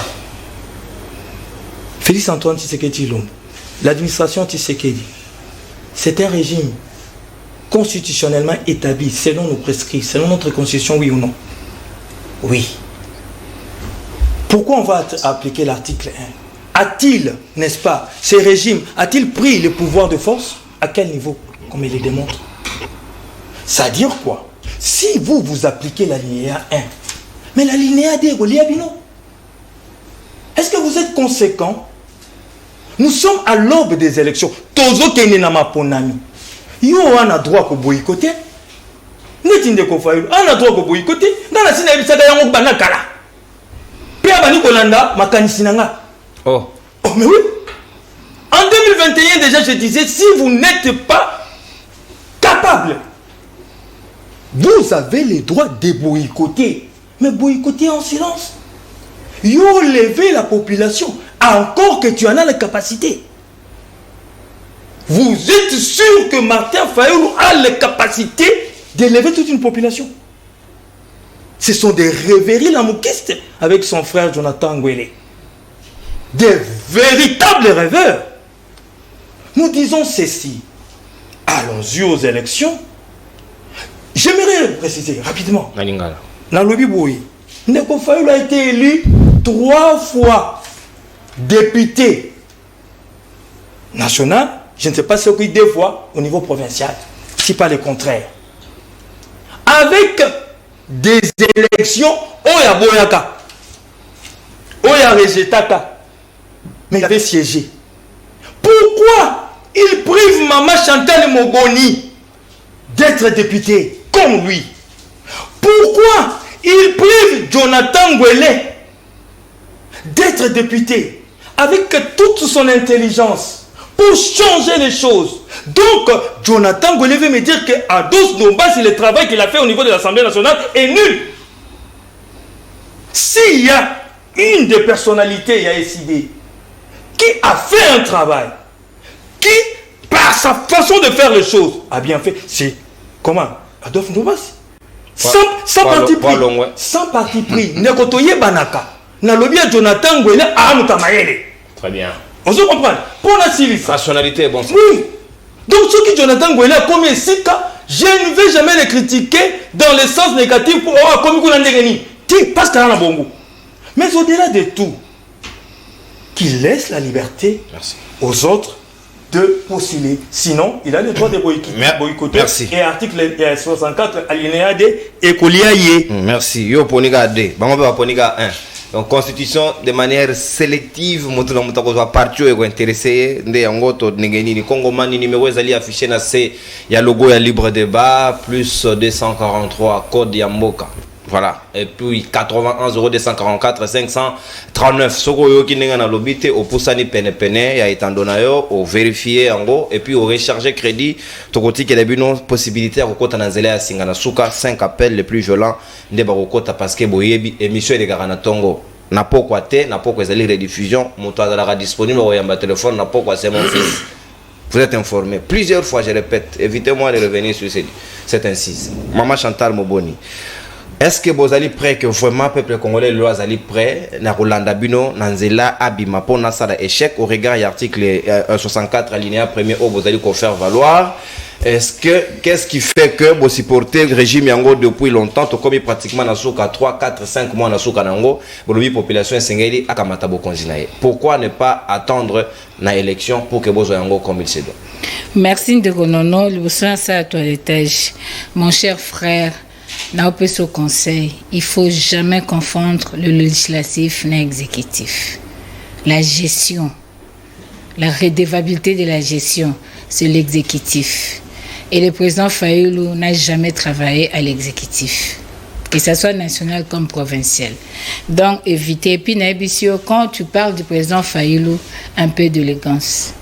Speaker 2: Félix Antoine Tshisekedi Lumumba, l'administration Tshisekedi, c'est un régime constitutionnellement établi selon nos prescrits, selon notre constitution, oui ou non? Oui. Pourquoi on va appliquer l'article 1? A-t-il, n'est-ce pas, ce régime, a-t-il pris le pouvoir de force? À quel niveau? Comme il le démontre. Ça veut dire quoi? Si vous appliquez l'alinéa 1, mais l'alinéa 2, est-ce que vous êtes conséquent? Nous sommes à l'aube des élections. Tozo kene na maponami. Yo on a droit ko boycotter. Netinde ko fayu. On a droit ko boycotter. Dans la sina bisaka yango bana kala. Pia bani kolanda makanisi nanga.
Speaker 1: Oh.
Speaker 2: Oh mais oui. En 2021 déjà je disais si vous n'êtes pas capable, vous avez le droit de boycotter. Mais boycotter en silence. Yo lever la population. Encore que tu en as la capacité. Vous êtes sûr que Martin Fayoulou a la capacité d'élever toute une population? Ce sont des rêveries lamoukistes avec son frère Jonathan Ngwele. Des véritables rêveurs. Nous disons ceci. Allons-y aux élections. J'aimerais préciser rapidement. Nalobi Boui. Ndeko Fayoulou a été élu 3 fois député national, je ne sais pas ce qu'il 2 fois au niveau provincial, si pas le contraire. Avec des élections, Oya Boyaka, Oya Rejetaka, mais il avait siégé. Pourquoi il prive Maman Chantal Mogoni d'être député comme lui? Pourquoi il prive Jonathan Ngwele d'être député avec toute son intelligence pour changer les choses? Donc, Jonathan Ngwele veut me dire que Ados Nombas, le travail qu'il a fait au niveau de l'Assemblée nationale est nul. S'il y a une des personnalités, il y a SID, qui a fait un travail, qui, par sa façon de faire les choses, a bien fait, c'est comment? Adolphe Nombas. Sans parti pris. Sans parti pris. Nekotoye Banaka. Nalobia Jonathan Ngwele a Mutamayele.
Speaker 1: Très bien.
Speaker 2: On se comprend. Pour la civile.
Speaker 1: Rationalité est bon.
Speaker 2: Oui. Donc, ce qui Jonathan Ngwele a commis ici, je ne vais jamais le critiquer dans le sens négatif pour commis Kounandegeni. Parce qu'il y a un bon goût. Mais au-delà de tout, qu'il laisse la liberté aux autres de postuler. Sinon, il a le droit de boycotter.
Speaker 1: Merci.
Speaker 2: Et article 64, alinéa D, écoliaïe.
Speaker 1: Merci. Yo, Poniga D. Bango Poniga 1. Donc, constitution de manière sélective, mutuna mutakozwa parti ego intéressé nde yango to ngeni ni Congo mani numéro ezali affiché na C ya logo ya libre débat plus 243 code ya mboka. Voilà. Et puis 91 244 539. Soko yo ki nenga na lobité au pusani pene pene ya itandona yo au vérifier yango et puis au recharger crédit tokoti ke bino possibilité ya kokota na nzela ya singa na suka 5 appels les plus violents nde ba kokota parce que boyebi émission de garana tongo na pokwa te na pokwa ezali rediffusion moto azalaka disponible au yamba téléphone na pokwa c'est mon fils. Vous êtes informé plusieurs fois, je répète, évitez-moi de revenir sur cette incise. Maman Chantal Moboni. Est-ce que vous allez prêt que vraiment peuple congolais le allez prêt na Rolanda Bino Nanzela Abima pour nasada échec au regard de l'article 64 alinéa 1er où vous allez faire valoir? Est-ce que qu'est-ce qui fait que vous supportez le régime yango depuis longtemps tout comme pratiquement na souka 3 4 5 mois na souka nango bolobi population sengeli akamata bokonzinaye? Pourquoi ne pas attendre na élection pour que vous yango comme il se doit?
Speaker 3: Merci de Gonono, le besoin ça à toilettage. Mon cher frère, n'a pas ce conseil, il faut jamais confondre le législatif et l'exécutif. La gestion, la redevabilité de la gestion, c'est l'exécutif. Et le président Fayoulou n'a jamais travaillé à l'exécutif, que ce soit national comme provincial. Donc évitez. Et puis quand tu parles du président Fayoulou, un peu d'élégance.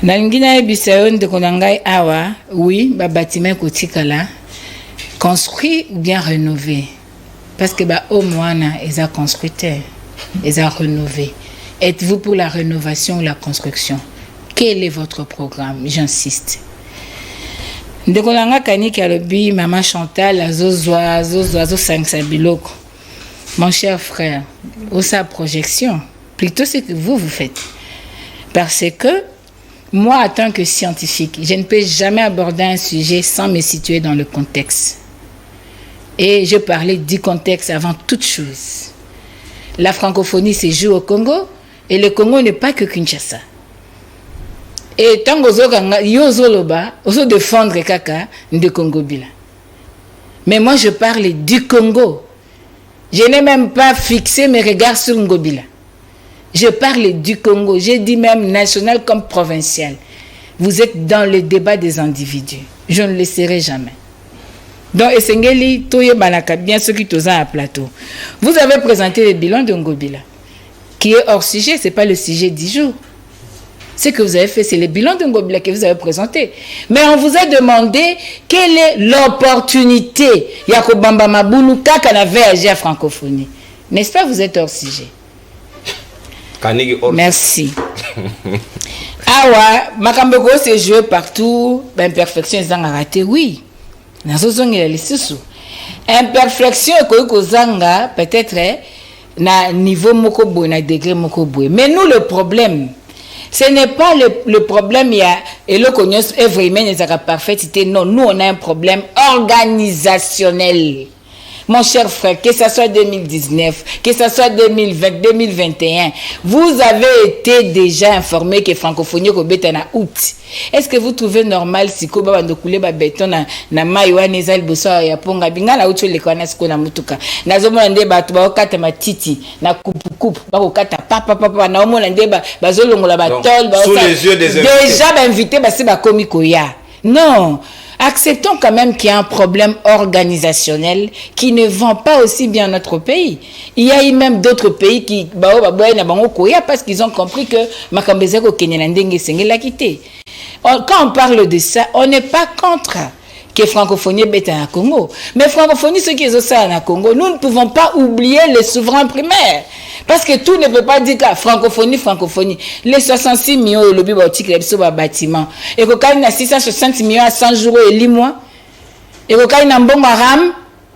Speaker 3: Nalingina ebisayon de konangai awa, oui, ba bâtiment kotikala. Construit ou bien rénové? Parce que au moins, ils ont construit, ils ont rénové. Êtes-vous pour la rénovation ou la construction? Quel est votre programme? J'insiste. Ndekolanga kani kalobi maman Chantal azo 5 biloko. Mon cher frère, ou sa projection, plutôt ce que vous faites. Parce que moi, en tant que scientifique, je ne peux jamais aborder un sujet sans me situer dans le contexte. Et je parlais du contexte avant toute chose. La francophonie se joue au Congo et le Congo n'est pas que Kinshasa. Et tant que Yozoloba, oso défendre kaka de Congo bila. Mais moi je parle du Congo. Je n'ai même pas fixé mes regards sur Ngobila. Je parle du Congo, j'ai dit même national comme provincial. Vous êtes dans le débat des individus. Je ne le laisserai jamais. Donc, Esengeli, Toye Banaka, bien ceux qui sont à plateau. Vous avez présenté le bilan de Ngobila, qui est hors sujet, ce n'est pas le sujet du jour. Ce que vous avez fait, c'est le bilan de Ngobila que vous avez présenté. Mais on vous a demandé quelle est l'opportunité. Yakobamba Maboulou, Kaka n'avait agi à francophonie. N'est-ce pas, vous êtes hors sujet? Merci. Awa, Makamboko s'est joué partout. Imperfection, ils ont raté, oui. Imperfection, peut-être, na niveau mokobo, na degré mokobo. Mais nous, le problème, ce n'est pas le problème, il y a, et le cognos est vraiment parfaite. Non, nous, on a un problème organisationnel. Mon cher frère, que ce soit 2019, que ce soit 2020, 2021, vous avez été déjà informé que francophonie est en août. Est-ce que vous trouvez normal si vous avez coulé béton na maïwa nezal boso ya ponga binga na ucho le kwana siko na mutuka nazomona ndeba to ba kata matiti na coupe ba ko kata papa na omona ndeba bazolongola ba tol ba
Speaker 1: sous les yeux des invités.
Speaker 3: Déjà ba invité ba se ba komi koya. Non. Acceptons quand même qu'il y a un problème organisationnel qui ne vend pas aussi bien notre pays. Il y a eu même d'autres pays qui parce qu'ils ont compris que Makambezeko Kenyanandenge Sengela quitté. Quand on parle de ça, on n'est pas contre que francophonie est à Congo. Mais francophonie, ce qui est aussi à Congo, nous ne pouvons pas oublier les souverains primaires. Parce que tout ne peut pas dire que francophonie. Les 66 millions de lobby boutique, les bâtiments. Et quand il y a 660 millions à 100 jours et 10 mois. Et quand il y a un bon maram,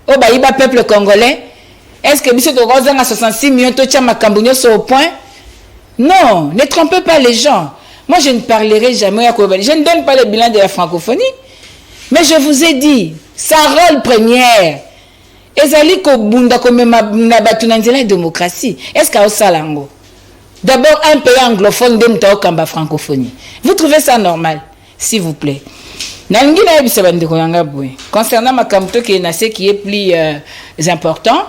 Speaker 3: au baïba peuple congolais. Est-ce que M. Togoza a 66 millions de Tchama sur au point? Non, ne trompez pas les gens. Moi, je ne parlerai jamais à Kobali. Je ne donne pas le bilan de la francophonie. Mais je vous ai dit, sa rôle première, ezali ko bunda comme na batunanzela la démocratie. Est-ce qu'au salango? D'abord un pays anglophone d'emta kamba francophonie. Vous trouvez ça normal? S'il vous plaît. Nangi na yebisa bandeko yanga boy. Concernant ma kamto qui est plus important,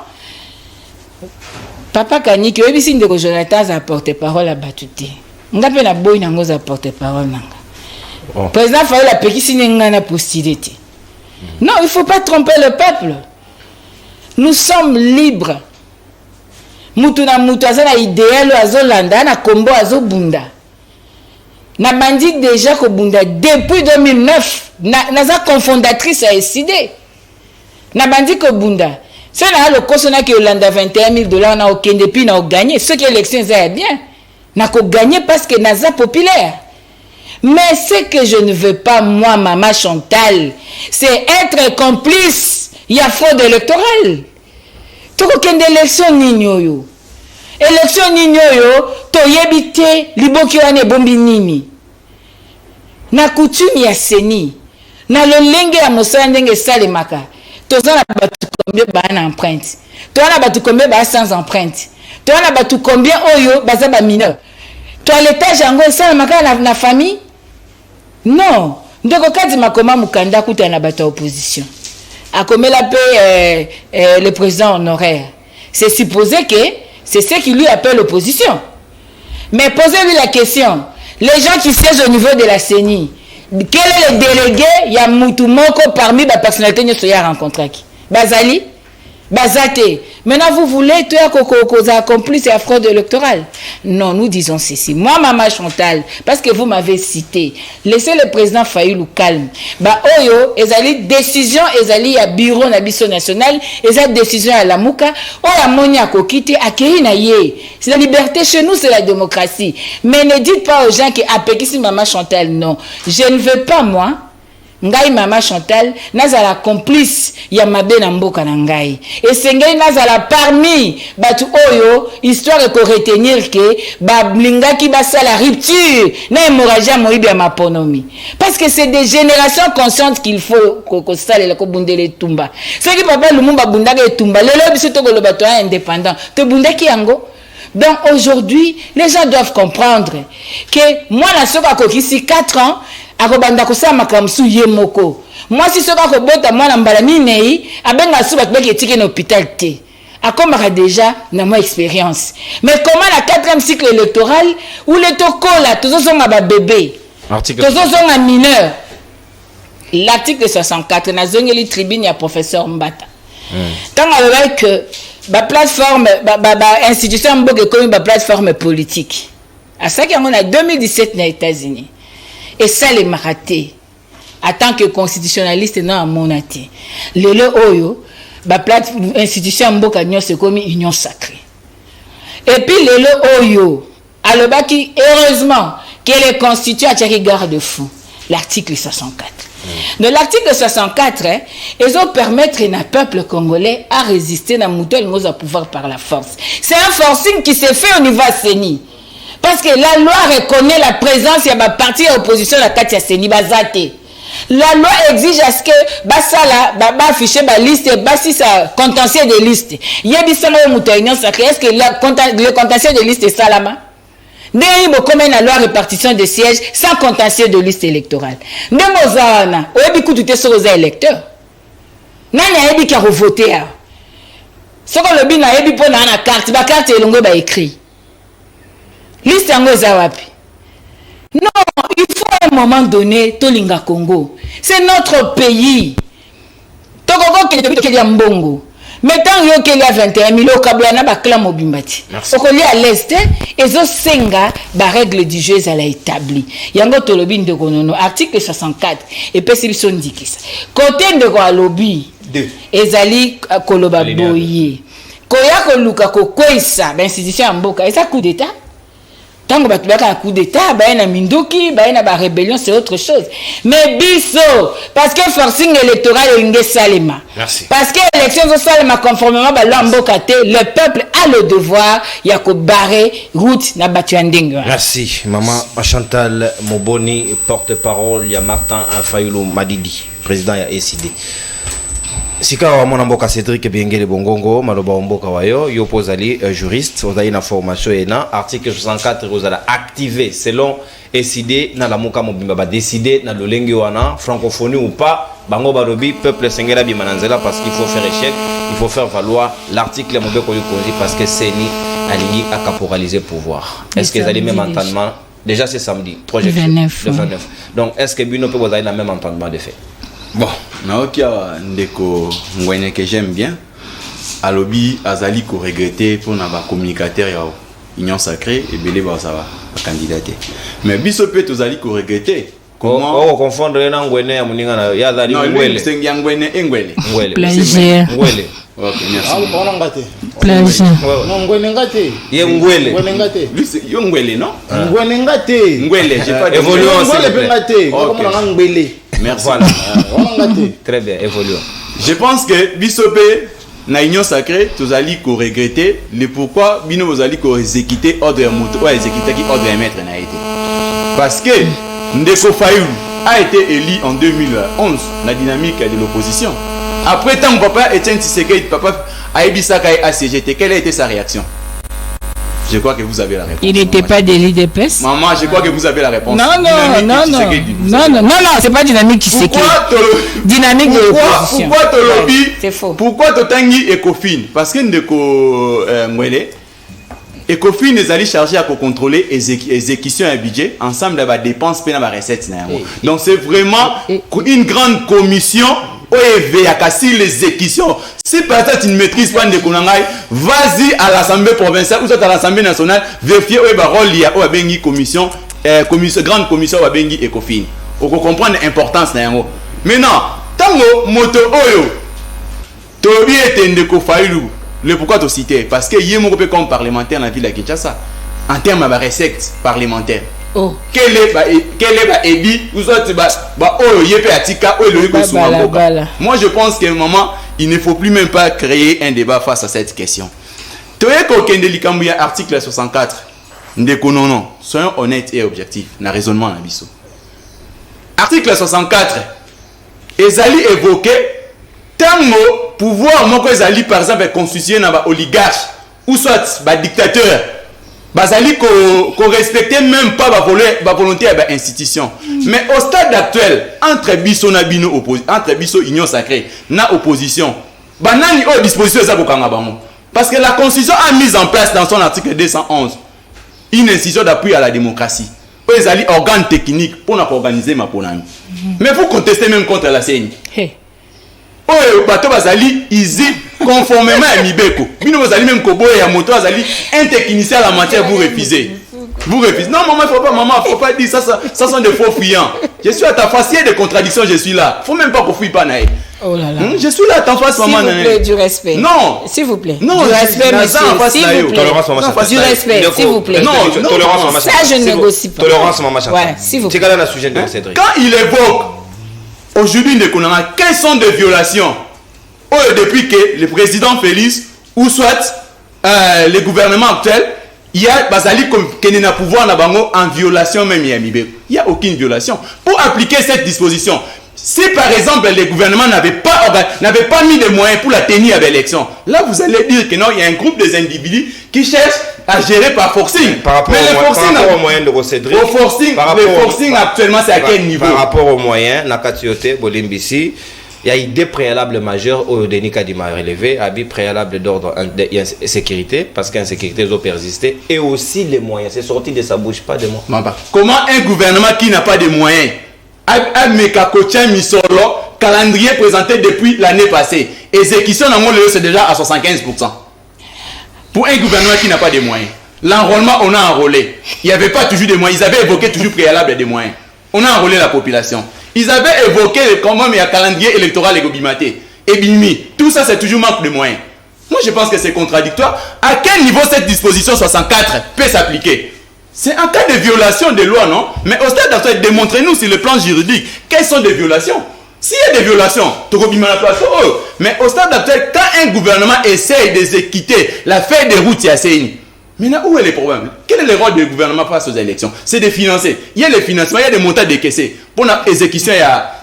Speaker 3: Papa Kani qui yebisi ndeko Jonathan a porté parole à Batuté. Ngape na boy nango za porté parole nanga. Oh. Président Faye la Pékisi n'engana postulité. Non, il ne faut pas tromper le peuple. Nous sommes libres. Mutuna mutazana idéal azolanda na kombo azobunda. Na bandi déjà ko bunda depuis 2009. Naza confondatrice a décidé. Na bandi ko bunda. C'est là le kosona qui Yolanda $21,000 na okende puis na gagné. Ce qui élection ça bien. Na ko gagné parce que naza populaire. Mais ce que je ne veux pas, moi, Maman Chantal, c'est être complice. Il y a fraude électorale. Tu vois qu'il y a une élection nignoyo. Élection nignoyo, tu yebite, libokiwane bombi nini. Na coutume ya seni. Na lolenge ya mosandenge salemaka. Tu as battu combien ba empreinte. Tu as battu combien ba sans empreinte. Tu as battu combien oyo baza ba mineur. Tu as l'étage yango salemaka na famille. Non, ndeko kadi makoma mukanda kuta na bata opposition. A comme la paix le président honoraire. C'est supposé que c'est ce qui lui appelle l'opposition. Mais posez-lui la question. Les gens qui siègent au niveau de la CENI, quel est le délégué ya mutu moko parmi les personnalités que vous avez rencontrées? Bazali? Bazate. Maintenant, vous voulez toi qu'on complice la fraude électorale? Non, nous disons ceci. Moi, Maman Chantal, parce que vous m'avez cité, laissez le président Fayulu calme. Bah, oyo, ezali décision, ezali ya bureau na biso national, ezali décision à la mouka, oya moni a kokite, akei na ye. C'est la liberté chez nous, c'est la démocratie. Mais ne dites pas aux gens qui apekisi Maman Chantal, non. Je ne veux pas, moi, ngai Maman Chantal nazala complice ya mabe na mboka na ngai esengeli nazala parmi batu oyo histoire ko retenir que ba lingaki basala rupture na hémorragie moyibi ya maponomi parce que c'est des générations conscientes qu'il faut ko salela ko bundele tumba soki papa Lumumba bundaka tumba lelo biso to ko loba to indépendant to bundaki yango. Donc aujourd'hui, les gens doivent comprendre que moi, na soka kokisi 4 ans, akobanda kosa makamsu yemoko. Moi, si soka kobota moi na mbala minei, abenga suba kbeki etike na hôpital te. akomaka déjà na moi expérience. Mais comment la 4e cycle électoral où le tokola tozozonga ba bébé, tozozonga mineur. L'article 64 na zongeli tribune ya professeur Mbata. Tant avec que ba plateforme ba institution mboke comme ba plateforme politique. À ça qu'il y a en 2017 aux États-Unis. Et ça les maraté. En tant que constitutionnaliste non à monaté. Le oyo ba plateforme institution mboka nyo c'est comme union sacrée. Et puis le oyo alobaki heureusement qu'elle est constituée à chaque garde-fou. L'article 64. Dans l'article 64, ils ont permettre un peuple congolais à résister dans le à pouvoir par la force. C'est un forcing qui s'est fait au niveau CENI. Parce que la loi reconnaît la présence de la partie opposition à la Katia CENI Bazate. La loi exige à ce que Basala afficher la liste, si ça contentieux de liste. Il y a des salariés moutoniens sacrés. Est-ce que le contentieux de liste est salama? N'est-ce pas la loi répartition de sièges sans contentieux de liste électorale? N'est-ce pas sur les électeurs? Nani qui a voté? Ce qu'on le bin a ébi pour la carte, la carte est longue écrit. Liste en wapi. Non, il faut à un moment donné Tolinga Congo. C'est notre pays. Togo qui est mbongo. Mettons yo qu'il y a 21 000 au Kabouana bakla mobimbati. Au collier à l'est, et zo senga ba règle du jeu à la établi. Yango tolobi de konono article 64 et puis ils sont dit ça. Côté de ko lobby 2 ezali koloba boye. Koya ko luka ko kwesa ba institution mboka et ça coup d'état. Tant que tu as un coup d'état, il y a mindoki, il y a une rébellion, c'est autre chose. Mais biso, parce que forcing électoral est salima.
Speaker 1: Merci.
Speaker 3: Parce que l'élection salima conformément à l'ambokate, le peuple a le devoir, il y a que barrer route na batuandinga.
Speaker 1: Merci. Maman Chantal Moboni, porte-parole, il y a Martin Fayulu Madidi, président de ECD. Sika wa mwana mboka Cédric Biengele Bongongo maloba mboka wayo yo pozali juriste ozali na formation ena article 64 ozala activé selon ECD na la muka mobimba ba décider na lolenge wana francophonie ou pas bango barobi peuple sengela bi mananzela parce qu'il faut faire échec, il faut faire valoir l'article mobeko yokonzi parce que CENI alingi a caporaliser pouvoir. Est-ce que vous avez le même entendement? Déjà c'est samedi, projection le 29. Donc est-ce que Bino peut vous avez le même entendement de fait?
Speaker 4: Bon, Naokia Ndeko Ngwene que j'aime bien, Alobi Azali ko regretter pour n'avoir communicateur ya Union Sacrée et Belé ça va candidater. Mais biso peut Azali ko regretter.
Speaker 1: Comment on confondre na Ngwene ya muninga na ya Azali Ngwele.
Speaker 4: C'est Ngwene Ngwele.
Speaker 3: Plaisir.
Speaker 1: Ngwele.
Speaker 4: OK, merci.
Speaker 2: On ngate.
Speaker 3: Plaisir.
Speaker 2: Non Ngwene ngate.
Speaker 1: Ye Ngwele.
Speaker 2: Ngwene ngate.
Speaker 4: Lui c'est yo Ngwele non?
Speaker 2: Ngwene ngate.
Speaker 4: Ngwele, j'ai pas de
Speaker 2: évoluons Ngwele ngate. Comment on ngwele?
Speaker 4: Merci.
Speaker 1: Voilà. Très bien, évoluons.
Speaker 4: Je pense que Bissopé, na Union Sacrée, tous allez ko regretter le pourquoi bino vous allez ko exécuter ordre moto, ouais exécuter qui ordre maître na été. Parce que Ndeko Fayulu a été élu en 2011 la dynamique de l'opposition. Après tant papa Etienne Tshisekedi papa a ebisaka à CGT, quelle a été sa réaction? Je crois que vous avez la réponse.
Speaker 3: Il n'était pas délit d'épaisse.
Speaker 4: Maman, je crois que vous avez la réponse.
Speaker 3: Non, c'est pas dynamique qui s'écrit. Dynamique de l'opposition.
Speaker 4: Pourquoi tu lobby?
Speaker 3: C'est faux.
Speaker 4: Pourquoi tu tangi Ecofin? Parce que Ndeko Mwele, Ecofin est allé charger à contrôler l'exécution et budget ensemble de la dépense et de la recette. Donc c'est vraiment une grande commission. Si l'exécution, si par exemple tu ne maîtrises pas Ndeko Nangai, vas-y à l'Assemblée provinciale ou à l'Assemblée nationale, vérifier où est le rôle lié à la commission, grande commission ou à Ecofin. On comprend l'importance. Maintenant, tant que moto oyo, Tobi et Ndeko Fayulu, le pourquoi tu cites? Parce que y a comme parlementaire dans la ville de Kinshasa, en termes de recette parlementaire.
Speaker 3: Oh.
Speaker 4: Quel est Ebi ou soit moi je pense qu'à un moment il ne faut plus même pas créer un débat face à cette question. Article 64 non, soyons honnêtes et objectifs dans le raisonnement na biso. Article 64 ezali évoqué tango pouvoir moko ezali par exemple constitué na ba oligarche ou soit ba dictateur. Bazali ko respecter même pas la volonté de l'institution. Mais au stade actuel, entre biso na bino entre biso union sacrée na opposition, banani o disposition za kokanga bango. Parce que la Constitution a mis en place dans son article 211 une institution d'appui à la démocratie. Eux, ils allaient organe technique pour organiser ma ponami. Mais vous contestez même contre la CENI. Eux, bateau bazali, ils y conformément à Mibeko. Bino bazali même kobo et à moto bazali, un technicien à la matière, vous refusez. Vous refusez. Non, maman, faut pas dire ça, ça sont des faux fuyants. Je suis à ta face, il y a des contradictions, je suis là. Faut même pas qu'on fouille pas naïe.
Speaker 3: Oh là là.
Speaker 4: Je suis là à ta face, maman.
Speaker 3: S'il vous plaît, du respect.
Speaker 4: Non.
Speaker 3: S'il vous plaît.
Speaker 4: Non,
Speaker 3: du respect, monsieur. S'il vous plaît.
Speaker 1: Tolérance, maman.
Speaker 3: Du respect, s'il vous plaît.
Speaker 4: Non,
Speaker 1: tolérance, maman.
Speaker 3: Ça, je ne négocie pas.
Speaker 1: Tolérance, maman.
Speaker 3: Ouais, s'il vous plaît.
Speaker 1: C'est quand même sujet de Cédric.
Speaker 4: Quand il évoque aujourd'hui quelles sont des violations depuis que le président Félix ou soit le gouvernement actuel, il y a Bazali qui n'a pouvoir en violation même il n'y a aucune violation. Pour appliquer cette disposition, si par exemple le gouvernement n'avait pas mis de moyens pour la tenue à l'élection, là vous allez dire que non, il y a un groupe des individus qui cherchent à gérer par forcing.
Speaker 1: Par rapport aux moyens de Cédric.
Speaker 4: Le forcing actuellement c'est à quel niveau? Par
Speaker 1: rapport aux moyens, Nakatiote, Bolimbisi, il y a idée préalable majeure au Denis Kadima relevé, avis préalable d'ordre de sécurité, parce qu'insécurité a persisté, et aussi les moyens. C'est sorti de sa bouche, pas de mots.
Speaker 4: Comment un gouvernement qui n'a pas de moyens a Mekakotien Misolo, calendrier présenté depuis l'année passée, exécution dans mon lieu c'est déjà à 75%. Pour un gouvernement qui n'a pas de moyens, l'enrôlement on a enrôlé. Il n'y avait pas toujours de moyens, ils avaient évoqué toujours préalable des moyens. On a enrôlé la population. Ils avaient évoqué comment il y a calendrier électoral et Gobimaté. Et Bimi, tout ça c'est toujours manque de moyens. Moi je pense que c'est contradictoire. À quel niveau cette disposition 64 peut s'appliquer? C'est un cas de violation des lois, non? Mais au stade d'actuel, démontrez-nous sur le plan juridique quelles sont des violations. S'il y a des violations, mais au stade actuel, quand un gouvernement essaye d'exécuter la feuille de route, il y a CENI. Maintenant, où est le problème? Quel est le rôle du gouvernement face aux élections? C'est de financer. Il y a les financements, il y a des montants décaissés. Pour l'exécution, il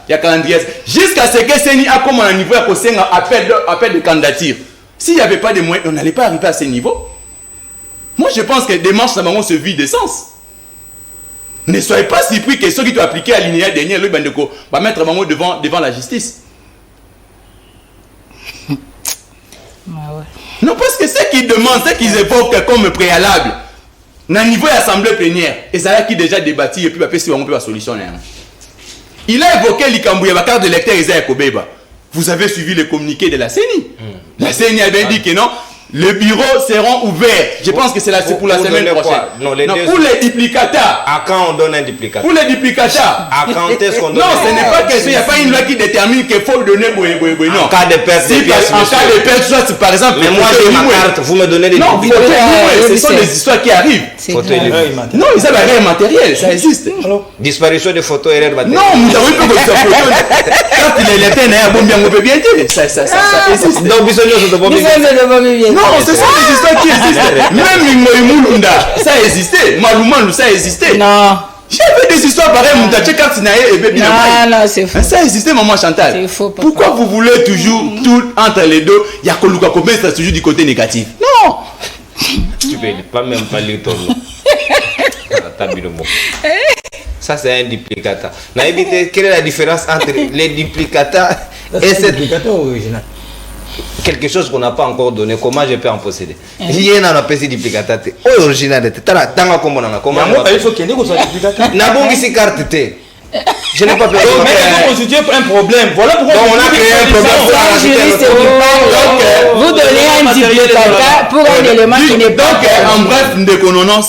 Speaker 4: y a calendrier. Jusqu'à ce que CENI a comme un niveau à appel de candidature. S'il n'y avait pas de moyens, on n'allait pas arriver à ce niveau. Moi, je pense que les démarches, ça va se vide d'essence. Ne soyez pas surpris que ceux qui doivent appliquer à l'INEA dernier, le Bandeko, va mettre vraiment devant la justice. Non, parce que ce qu'ils demandent, ce qu'ils évoquent comme préalable, dans le niveau de l'Assemblée plénière, et ça qui déjà débattu, et puis on peut la solution. Il a évoqué l'Ikambouya, la carte de lecteur Isaiah Kobeba. Vous avez suivi le communiqué de la CENI. La CENI avait dit que non, les bureaux seront ouverts. Je pense que c'est pour la semaine prochaine.
Speaker 1: Non,
Speaker 4: pour les duplicata.
Speaker 1: À quand on donne un duplicata?
Speaker 4: Pour les duplicata.
Speaker 1: À quand est-ce qu'on donne?
Speaker 4: Non, ce n'est pas question. Il n'y a pas une loi qui détermine qu'il faut donner. Non.
Speaker 1: En cas de perte,
Speaker 4: en cas de perte, soit par exemple.
Speaker 1: Mais moi j'ai ma carte, vous me donnez des
Speaker 4: non, ce sont des histoires qui arrivent. Non, ils ont erreur matérielle, ça existe.
Speaker 1: Disparition de photos, erreur matérielle.
Speaker 4: Non, nous avons eu peu de photos. Quand il est l'été, on peut bien dire. Ça existe.
Speaker 1: Donc,
Speaker 4: non, ce sont des histoires qui existent. Même Mulunda, ça existait. Malouman, ça existait.
Speaker 3: Non.
Speaker 4: J'avais des histoires pareilles.
Speaker 3: Non, c'est faux.
Speaker 4: Ça existait, maman Chantal.
Speaker 3: C'est faux, papa.
Speaker 4: Pourquoi vous voulez toujours tout entre les deux? Il y a Koluka Kobé, c'est toujours du côté négatif. Non.
Speaker 1: Tu peux pas même pas lire ton nom. Ça, c'est un duplicata. Quelle est la différence entre les duplicata et cette
Speaker 2: duplicata original?
Speaker 1: Quelque chose qu'on n'a pas encore donné, comment je peux en posséder? Il y a un appel duplicata, original, comment
Speaker 2: il faut qu'il y ait un duplicata.
Speaker 1: Je n'ai pas besoin.
Speaker 2: Mais il faut constituer un problème. Voilà pourquoi
Speaker 1: on a créé un problème.
Speaker 3: Vous donnez un duplicata pour un élément qui n'est pas.
Speaker 4: En bref,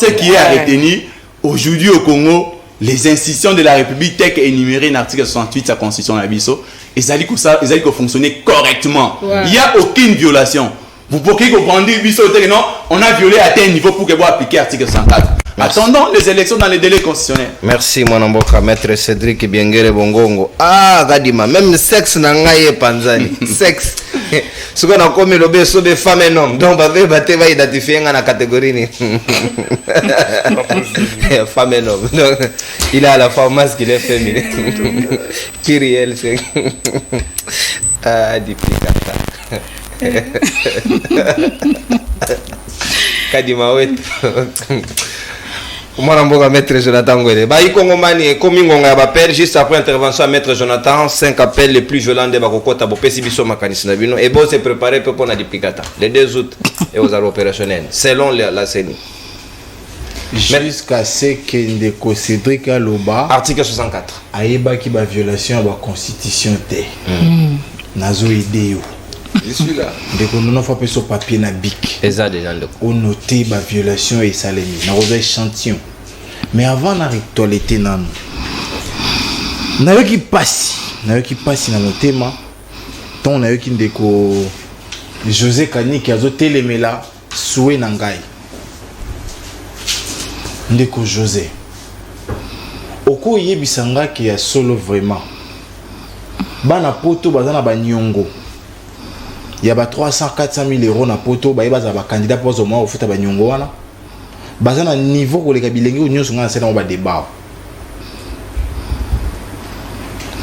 Speaker 4: ce qui est à retenir aujourd'hui au Congo, les institutions de la République telles qu'énumérées dans l'article 68 de sa constitution à Bisso, ils allaient fonctionner correctement. Ouais. Il n'y a aucune violation. Vous pouvez comprendre, non, on a violé à tel niveau pour que vous appliquiez l'article 104. Attendons les élections dans les délais constitutionnels.
Speaker 1: Merci, mon amboka, maître Cédric Biengere Bongongo. Ah, Gadima, même sexe n'a pas panzani. Sexe. Ce qu'on a commis le beso de femmes et hommes. Donc, il va identifier dans la catégorie. Femme et homme. Donc, il a la forme masculine et féminine. Kyriel, c'est. Ah, duplicata. Kadima, Moi, je Maître Jonathan Gwede. Baï Kongomani, comme Ngonga appelle, juste après intervention à Maître Jonathan, 5 appels les plus violents de Bakokota, Bopesibiso Makanis Nabino, et bon, c'est préparé pour qu'on a des picata. Le 2 août, et aux arrêts opérationnels, selon la CENI.
Speaker 5: Jusqu'à ce que Ndeko Cédric Aloba,
Speaker 1: article 64.
Speaker 5: Aïba qui va violation à la constitution. Nazo idéo.
Speaker 1: Je suis là.
Speaker 5: Ndeko non faut pas sur papier na bic.
Speaker 1: Et ça déjà le.
Speaker 5: On noté la violation et salemi. Na rose échantillon. Mais avant la actualité nan. Na yo qui passe dans mon thème. Ton na yo qui Ndeko José Kani qui a zoté les mela soué nangai. Ndeko José. Oko yebisanga qui a solo vraiment. Bana poto bazana ba nyongo. Il y a 300-400 000 euros na poto ba yeba za ba candidat pour au moins au foot ba nyongo wana. Bazana niveau ko le kabilengi o nyonso ngana sena ba débat.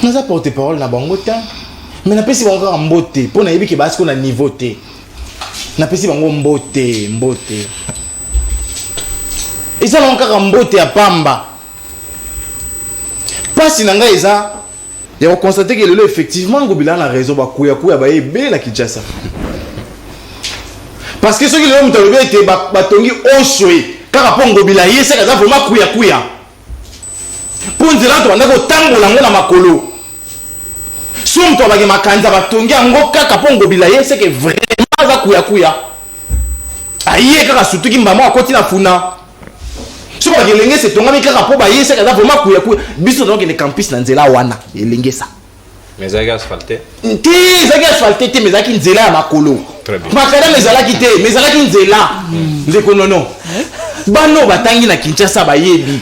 Speaker 5: Naza porte parole na bango ta. Mais na pesi bango en mbote pour na yebi ke basko na niveau te. Na pesi bango mbote. Et ça encore mbote à pamba. Pas si nanga eza. Il a constaté que le effectivement Ngobila a raison ba kuya ba ebe na Kinshasa. Parce que ceux qui l'ont entendu était batongi oswe car rapport Ngobila yé c'est vraiment kuya. Pour dire là tu vas ko tambola ngo na makolo. Soum to ba ke makanza batongi ngo kaka po Ngobila yé c'est que vraiment za kuya. Aye kaka surtout ki mbamo akoti na funa. Si vous avez c'est ton ami qui a rapport à c'est vraiment couille. Biso donc les campus dans Nzela wana elenge ça.
Speaker 1: Mais ça asphalté.
Speaker 5: Ti ça asphalté mais ça qui Nzela à makolo.
Speaker 1: Très bien.
Speaker 5: Makada mais ça qui té mais ça qui Nzela. Nzeko non. Bano batangi na Kinshasa ba yebi.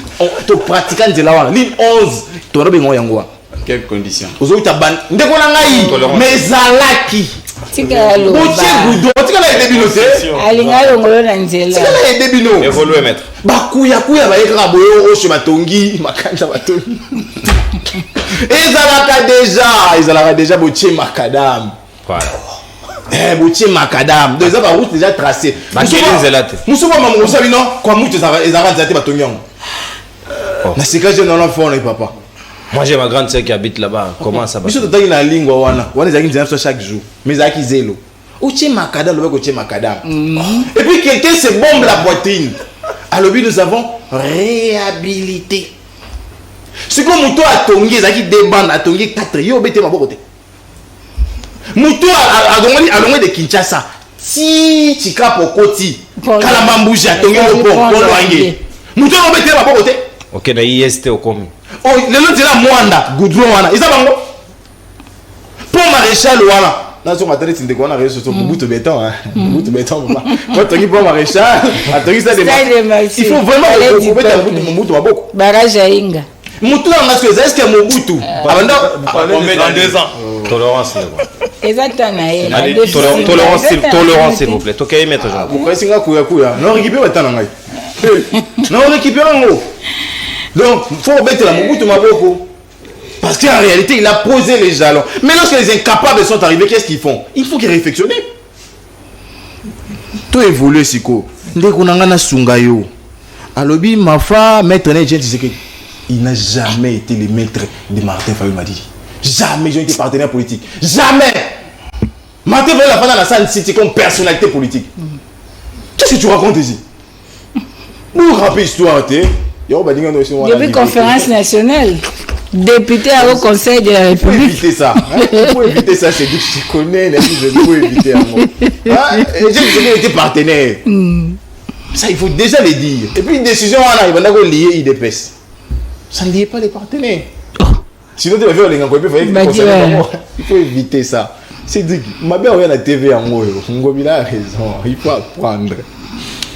Speaker 5: To pratiquer Nzela wana ligne 11 to robe ngo yango.
Speaker 4: Quelles conditions?
Speaker 5: Ozo ta ban ndeko na ngai mais zalaki.
Speaker 3: Tika lo.
Speaker 5: Boche gudo tika la debino c'est.
Speaker 3: Alinga yongolo na Nzela.
Speaker 5: Tika la debino.
Speaker 1: Évoluer maître.
Speaker 5: Bakuya ba yeka boyo oshe batongi makanja batongi. Ezalaka déjà boche makadam.
Speaker 1: Voilà.
Speaker 5: Boche makadam. Donc ça va route déjà tracée. Muso ba mamu ça bino kwa mutu ezalaka zate batongi yango. Na sika je non l'enfant et papa.
Speaker 1: Moi j'ai ma grande sœur qui habite là-bas. Comment ça va?
Speaker 5: Biso totangi na lingua wana. Wana ezalaki nzela chaque jour. Mais ezalaki zelo. Oche makadam lobe ko che makadam. Et puis quelqu'un se bombe la poitrine. Alors nous avons réhabilité. Ce que Mouto a tongi, ça qui débande, a tongi 4 yo bete ma bokote. Mouto a donné de Kinshasa. Si tika pokoti, Kalambambouji a tongi le pont, pour l'angé. Mouto a bete ma bokote.
Speaker 1: Ok, na IST au commis.
Speaker 5: Oh, le nom c'est la Mwanda, Goudron wana. Isa bango. Pour maréchal wana. Là sur ma télé c'est quoi on a réussi sur Mobutu béton hein. Mobutu béton papa. Moi tongi pour maréchal, a tongi ça des. Il faut vraiment mettre Mobutu ma beaucoup.
Speaker 3: Barrage à Inga.
Speaker 5: Mobutu na ce est-ce que Mobutu avant
Speaker 1: dans 2 ans. Tolérance tolérance s'il vous plaît. Toka y mettre Jean.
Speaker 5: Pourquoi singa kuya. Non récupérer tant ngai. Non récupérer ngo. Donc faut mettre la Mobutu ma beaucoup. Parce qu'en réalité, il a posé les jalons. Mais lorsque les incapables sont arrivés, qu'est-ce qu'ils font? Il faut qu'ils réflexionnent. Tout évolue, Siko. Ndekunangana Sungayo. Alobi, ma femme, maître Nedjen, il n'a jamais été le maître de Martin Fayou Madi. Jamais j'ai été partenaire politique. Jamais. Martin Fayou l'a fait dans la salle cité comme personnalité politique. Qu'est-ce que tu racontes ici? Pour rappeler l'histoire,
Speaker 3: depuis conférence nationale. Député au Conseil de la République.
Speaker 5: Pour éviter ça. Pour éviter ça, c'est dit que je connais, je peux éviter un mot. J'ai été partenaire. Ça, il faut déjà le dire. Et puis, une décision, il va lier IDPS. Ça ne liait pas les partenaires. Sinon, tu vas faire les gars, il faut éviter ça. C'est dit, ma belle, on a la TV en haut. Ngobila a raison. Il faut apprendre.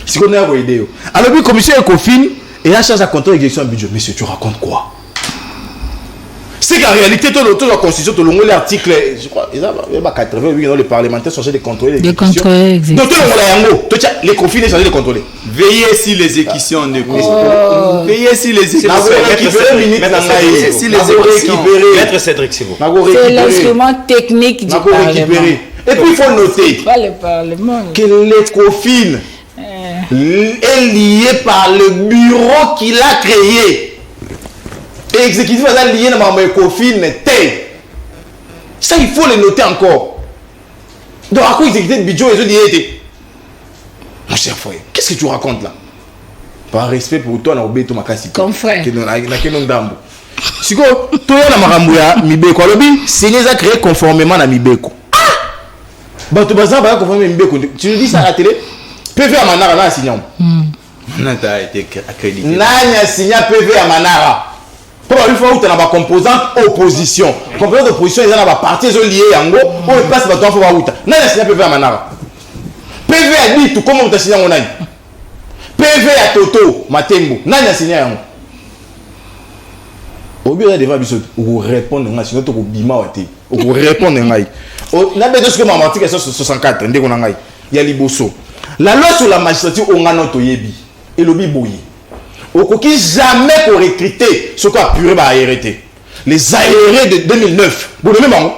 Speaker 5: Si on a une idée. Alors, puis, commission Ecofin, et la charge à contrôle l'exécution du budget. Monsieur, tu racontes quoi? C'est qu'en réalité, tout la constitution, tout le monde, l'article, je crois, il y a 88 dans les parlementaires sont chargés de contrôler l'exécution. Donc, tout le monde, les confins sont chargés de contrôler.
Speaker 4: Veillez si l'exécution ne veillez si les exécutions.
Speaker 1: Maître Cédric, c'est vous.
Speaker 3: C'est l'instrument technique du Parlement.
Speaker 5: Et puis, il faut noter
Speaker 3: pas le Parlement.
Speaker 5: que les confins est lié par le bureau qu'il a créé. Et exécutif est lié dans ma cofine. Ça, il faut le noter encore. Donc, à quoi exécutif budget ils ont dit mon cher frère, qu'est-ce que tu racontes là? Par respect pour toi, on a oublié ton makasi.
Speaker 3: Comme frère.
Speaker 5: Si tu as la Mibeko, Séné a créé conformément à Mibeko. Tu le dis ça à la télé? PV à Manara, là, signant.
Speaker 4: Manara a été accrédité.
Speaker 5: Nanya signé PV à Manara. Pour une fois où tu as la composante opposition. Composante opposition, ils ont la partie liée en gros. Où ils passent dans ton faux route. Nanya signé PV à Manara. PV a dit tout comment tu as signé en Nanya. PV à Toto, Matembo. Nanya signé en gros. Au bureau de Vabiso, vous répondez à sinon tu bima wate. Vous répondez à na bedo ce que mon article 64 ndeko na ngai ya liboso. La loi sur la magistrature on a notre yebi et le biboyi. Okoki jamais pour recruter ce qu'on a puré ba arrêter. Les aérés de 2009. Vous le même bango.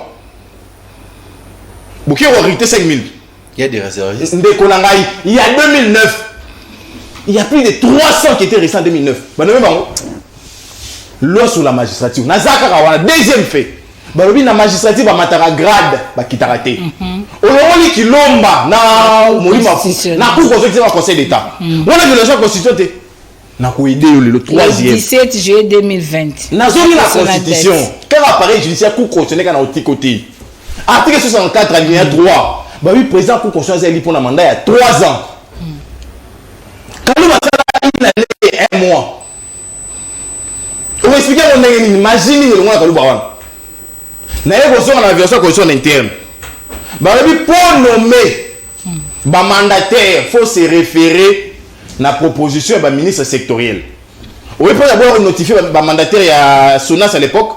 Speaker 5: Boki recruter 5000.
Speaker 4: Il y a des réservistes.
Speaker 5: Ndeko na ngai, il y a 2009. Il y a plus de 300 qui étaient restés en 2009. Vous le même bango. Loi sur la magistrature. Nazaka kawana deuxième fait. Balobi na magistrature ba matara grade ba kitarate. Olongoli kilomba na molima fu. Na cour constitutionnelle conseil d'état. On a violation constitutionnelle. Na ko aider le troisième.
Speaker 3: 17 juillet 2020.
Speaker 5: Nazoli la constitution. Quel appareil judiciaire cour constitutionnelle kana oti côté. Article 64 alinéa 3. Ba oui président cour constitutionnelle li pour un mandat il y a 3 ans. Quand nous masala il a 1 mois. On explique on est imagine le mois kaluba wana. Na yeko so na version constitution interne. Ba pour nommer ba mandataire faut se référer na proposition ba ministre sectoriel. On peut d'abord notifier ba mandataire ya Sonas à l'époque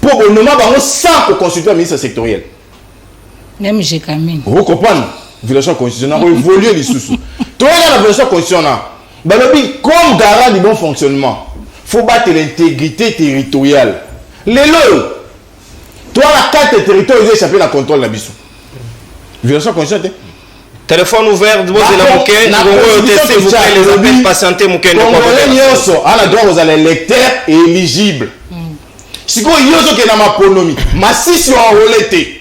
Speaker 5: pour nommer ba sans pour consulter le ministre sectoriel.
Speaker 3: Même j'ai Camille.
Speaker 5: Vous comprenez? Violation constitutionnelle on évolue les sous. Toi la version constitutionnelle. Ba comme garant du bon fonctionnement. Faut battre l'intégrité territoriale. Les lots. Toi, la carte territoriale, ils ont échappé la contrôle de la bisou. Violation constitutionnelle.
Speaker 1: Téléphone ouvert, vous avez la bouquet. Vous testez, vous pouvez les appels patienter.
Speaker 5: Congolais, on a droit aux électeurs éligibles. Si vous avez une maponomie, Massissi en relais,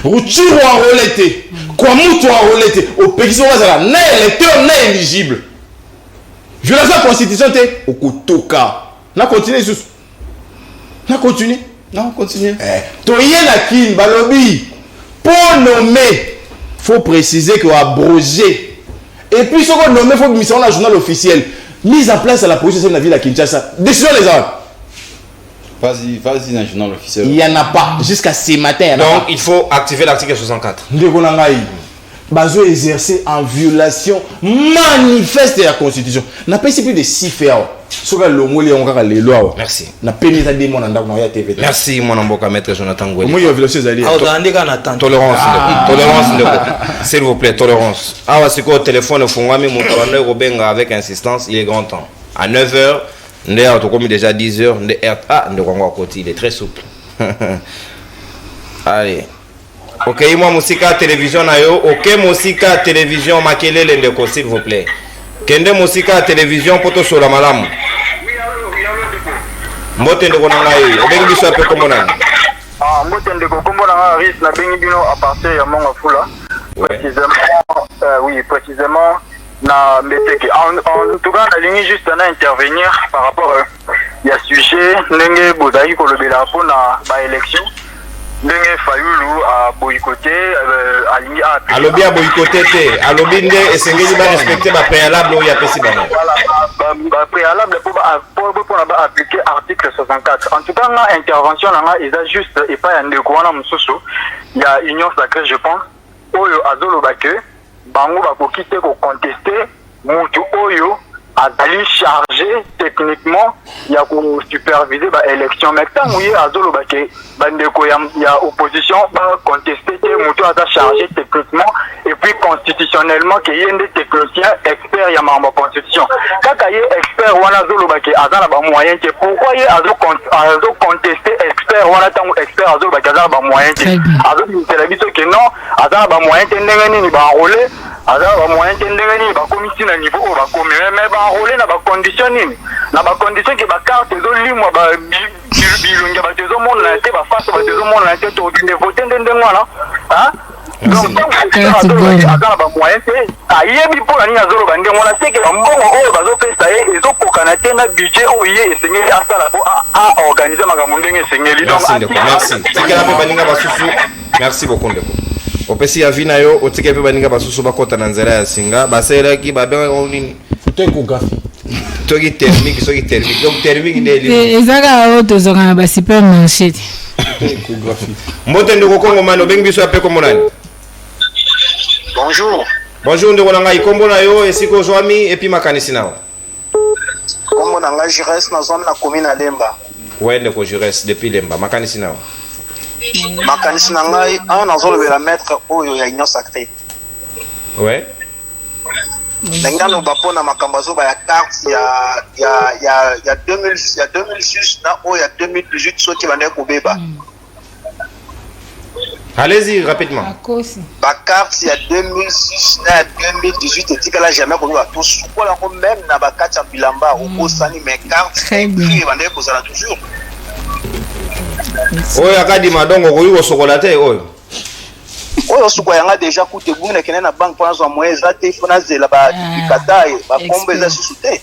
Speaker 5: Routuro en relais, Kwamutu en relais, au pays, on a un électeur non éligible. Violation constitutionnelle au Kotoka. Na continue sous. Na continue.
Speaker 4: Non, continue.
Speaker 5: Toyen la kin balobi pour nommer faut préciser que abrogé. Et puis ce qu'on nomme faut mission dans le journal officiel. Mise en place à la police de la ville à Kinshasa. Décision les hommes.
Speaker 4: Vas-y dans le journal officiel.
Speaker 5: Il n'y en a pas jusqu'à ce matin.
Speaker 1: Donc il faut activer l'article 64.
Speaker 5: Bazo exercé en violation manifeste de la Constitution. N'a pas plus de 6 faits.
Speaker 1: Merci.
Speaker 5: Merci
Speaker 1: mon amboka maître Jonathan Ngoueli.
Speaker 2: Tolérance.
Speaker 1: S'il vous plaît, tolérance. Ah, c'est quoi le téléphone fongami mon tourne Robenga avec insistance, il est grand temps. À 9h, on est comme déjà 10h, il est très souple. Allez. Ok, moi musika télévision na yo, ok musika télévision makelele ndeko s'il vous plaît. Kende musika télévision poto sur la malamu. Mbote ndeko na ngai, obengi biso ape kombo nani?
Speaker 6: Ah, mbote ndeko kombo na ngai Aris na bengi bino à partir ya Monga Fula. Précisément na Mbeteke. En tout cas, na ligne juste na intervenir par rapport ya sujet ndenge bozali ko lobela po na ba élection. Ndenge Fayulu a boycotté alingi a
Speaker 1: alobi a boycotté te alobi nde esengeli ba respecter ba préalable ou ya pesi bango
Speaker 6: voilà préalable pour appliquer article 64. En tout cas na intervention na eza juste et pas ya ndeko wana mususu ya union sacrée je pense oyo azoloba ke bango bakoki te ko contester mutu oyo azali chargé techniquement ya ko superviser ba élection mais tant oui azoloba ke bandeko ya opposition ba contester te mutu aza chargé techniquement et puis constitutionnellement que yende technicien expert ya ma constitution kaka ye expert wana azoloba ke azana ba moyen que pourquoi ye azo contester expert expert wana tango expert azo ba kaza ba moyen te azo bimisela biso ke non aza ba moyen te ndenge nini ba enrôler aza ba moyen te ndenge nini ba komisi na niveau ba komi mais ba enrôler na ba condition nini na ba condition ke ba carte zo limwa ba bilunga ba tezo mona na te ba face ba tezo mona na te to de voter ndenge wana hein donc aza ba moyen te ayebi mpona nini azoloba ndenge wana seke mbongo oyo bazopesa ye ezokokana te na budget oyo ye esengeli asala po aorganize makambo ndenge esengeli donc
Speaker 1: merci tikela mpe baninga basusu merci beaucoup ndeko opesi ya vi na yo otikela mpe baninga basusu bakota na nzela ya singa basalelaki babengaka nini
Speaker 5: échographie
Speaker 1: soki thermique soki thermique donc thermique nde
Speaker 3: ezaka oyo tozonga na basupermarché
Speaker 5: échographie
Speaker 1: mbote ndeko kongomani obengi biso ya mpe kombo nani
Speaker 6: bonjour
Speaker 1: bonjour ndeko na ngai kombo na yo esika ozwami epi makanisi nao
Speaker 6: kombo na ngai jires nazwami na commune ya lemba
Speaker 1: we ndeko jures depuis lemba makanisi nao
Speaker 6: makanisi na ngai awa nazolobela maître oyo ya union sacré
Speaker 1: ouais
Speaker 6: ndenge aloba mpona makambo azoba ya carte ya 2006 na oyo ya 2018 soki bandeki kobeba
Speaker 1: allez-y rapidement
Speaker 6: bacarte ya 2006 na ya 2018 etikala jamais kobeba tosukola yango même na bakati ya bilamba okosani mais carte bandeki kozala toujours
Speaker 1: oyo akadima donc okoki kosokola te oyo
Speaker 6: suko yanga déjà kute bungu nekene na banque mpona zwa moyen eza te fo nazela bikata bakombo eza susu te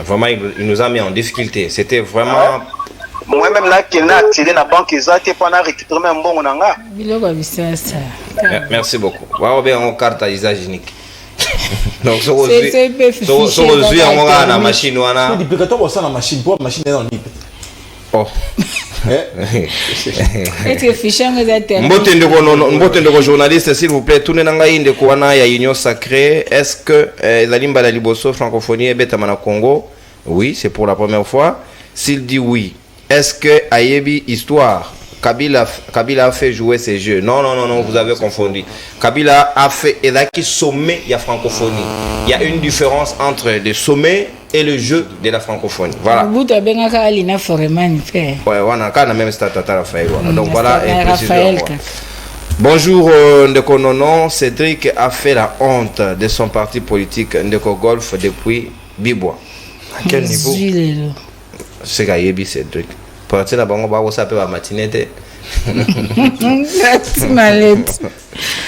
Speaker 1: vraiment il nous a mis en difficulté c'était vraiment
Speaker 6: moi-même nakende na accéder na banque eza te mpona récupérer même mbongo na nga
Speaker 3: biloko ya bisasa
Speaker 1: merci beaucoup waobe yango carte à usage unique donc sokozwi yango kaka na machine wana
Speaker 5: duplicateur kosala na machine po machine eza na libre
Speaker 1: oh
Speaker 3: Est-ce fichier
Speaker 1: mbote ndeko journaliste s'il vous plaît tourne na ngai ndeko wana ya union sacrée est-ce que ezali la liboso francophonie ebetama na Congo oui c'est pour la première fois s'il dit oui est-ce que ayebi histoire Kabila a fait jouer ces jeux. Non, vous avez confondu. Kabila a fait qui sommet il y a francophonie. Il y a une différence entre le sommet et le jeu de la francophonie. Voilà. Ouais, on a quand même donc voilà et bonjour Ndeko Nono, Cédric a fait la honte de son parti politique Ndeko Golf depuis Bibois.
Speaker 2: À quel niveau?
Speaker 1: C'est Gayebi Cédric. Parti na bango ba osape ba matinete.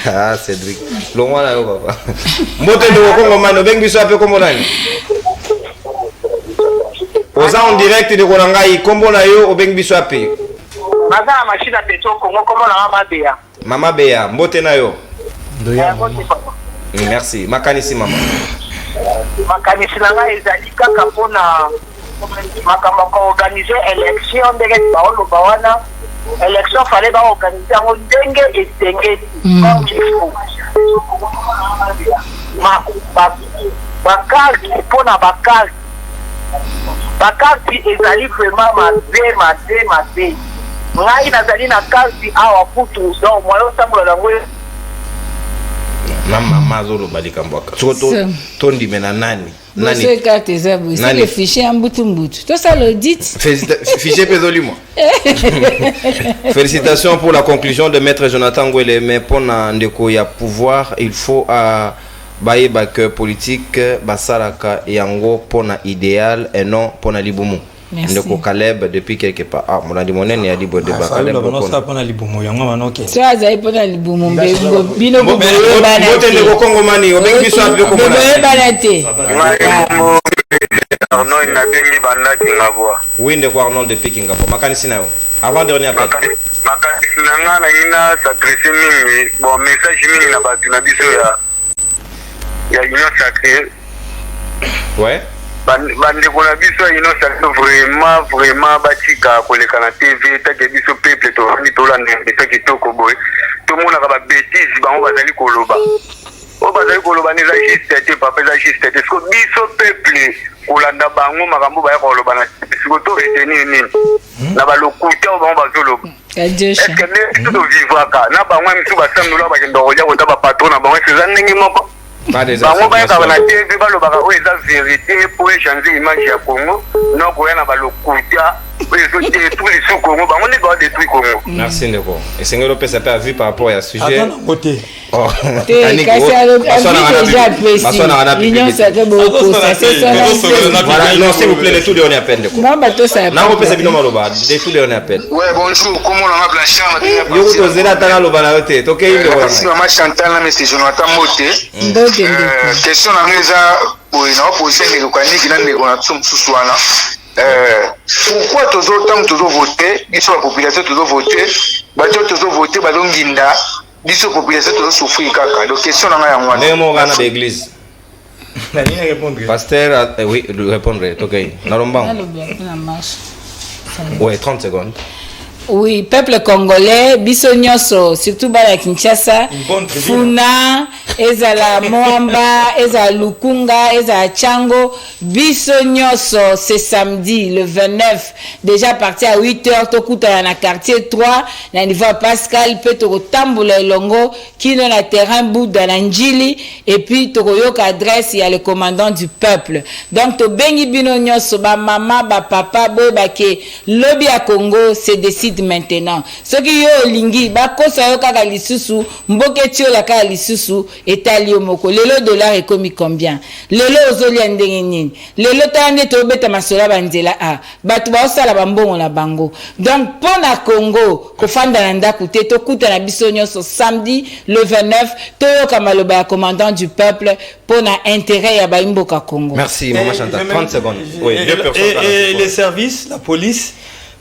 Speaker 1: Ah Cédric. Longwa na yo papa. Mbote ndeko Kongo mano bengi biso ape kombo nani? Oza en direct de Konangai kombo na yo obengi biso ape.
Speaker 6: Maza machine à pétrole Congo kombo na Mama Bea.
Speaker 1: Mama Bea, mbote na yo.
Speaker 2: Ndoya.
Speaker 1: Merci. Makanisi mama.
Speaker 6: Makanisi na ngai ezali kaka pona makambo ko organiser élection ndenge baoloba wana élection fallait ba organiser yango ndenge esengeli comme il faut bakarti mpona bakarti ezali vraiment mabe ngai nazali na karti awa kutu donc moyo osambola nango
Speaker 1: mama zolo balika mbwaka soto tondi mena nani
Speaker 3: c'est carte zabu c'est le fichier en mbutu tout ça l'audit
Speaker 1: fichier pédolimo félicitations pour la conclusion de maître Jonathan Ngwele mais pour ndeko ya pouvoir il faut bayeba que politique basalaka yango pona idéal et non pona libumu. Ndeko Caleb depuis quelque part. Ah, mon adi monene ya libo de Caleb.
Speaker 2: Non, ça pona libumu yango manoke.
Speaker 3: Ça za pona libumu bino
Speaker 1: bo bana. Bote ndeko Kongomani, obengi biso apio komona.
Speaker 3: Bana te.
Speaker 6: Arnaud na bengi banda kingabwa.
Speaker 1: Oui, ndeko Arnaud depuis Kingabo. Makanisi nayo. Avant dernier appel.
Speaker 6: Makanisi nanga na ina s'adresser mingi. Bon message mingi na batu na biso ya union sacrée.
Speaker 1: Ouais.
Speaker 6: Bandeko na biso ino sacré vraiment batika koleka na TV take biso peuple to ni tolanda take toko boy to mona ka ba bêtise bango bazali koloba o bazali koloba ni za juste te papa za juste te sko biso peuple kolanda bango makambo ba koloba na biso to retenir nini na ba lokuta o bango bazoloba est-ce que ne to vivre ka na bango msu ba samula ba kendo roja ko ta ba patron na bango c'est zanningi moko bango bayaka na TV balobaka oyo eza vérité po échanger image ya Congo non koya na balokuta oyo détruire le Congo, on est pas détruire Congo.
Speaker 1: Merci Ndeko. Et Seigneur Lopez a pas vu par rapport à ce sujet.
Speaker 2: Attends, côté.
Speaker 1: Oh.
Speaker 3: Te kasi déjà précis. L'union sacrée beaucoup ça c'est ça.
Speaker 1: Voilà, non s'il vous plaît, les tout les on est à peine Ndeko.
Speaker 3: Non bateau ça.
Speaker 1: Na Lopez a bino maloba, les tout les on est à peine.
Speaker 6: Ouais, bonjour, comment on a Blanchard
Speaker 1: Yo ko zela tana loba na yote. Toke yinde
Speaker 6: Merci maman Chantal, mais c'est Jonathan Moté. Question na ngeza oui, non, poser les mécaniques dans les conditions sous-soana. Pourquoi toujours voter, ils sont la population toujours voter, toujours voter, Ginda, ils sont la population toujours souffrir caca. Donc question na ngaya
Speaker 1: ngwana. Nemo ngana de l'église.
Speaker 2: La ligne répondre.
Speaker 1: Pasteur oui, répondre. OK. Na lomba. Ouais, 30 secondes.
Speaker 3: Oui, peuple congolais, biso nyonso, surtout bala Kinshasa, Funa, ezala Moamba, ezala Lukunga, ezala Tchango, biso nyonso, c'est samedi, le 29, déjà parti à 8h, tokuta na quartier 3, na niveau Pascal, pe toko tamboula elongo, kino na terrain Bouddha na Njili, et puis toko yok adresse, il y a le commandant du peuple. Donc, to bengi bino nyonso, ba mama, ba papa, bo, ba ke, lobby à Congo, c'est décide maintenant. Ce qui yo lingi ba kosa yo kaka lisusu mboke tio la kaka lisusu etali moko lelo dollar est comme combien lelo ozoli ndenge nini lelo tande to beta masola banzela a batu ba osala bambongo na bango donc pour na Congo ko fanda na ndaku te to kuta na biso nyonso samedi le 29 to yo kamaloba ya commandant du peuple pour na intérêt ya baimboka Congo.
Speaker 1: Merci maman Chantal, 30 secondes. Oui,
Speaker 2: et les services, la police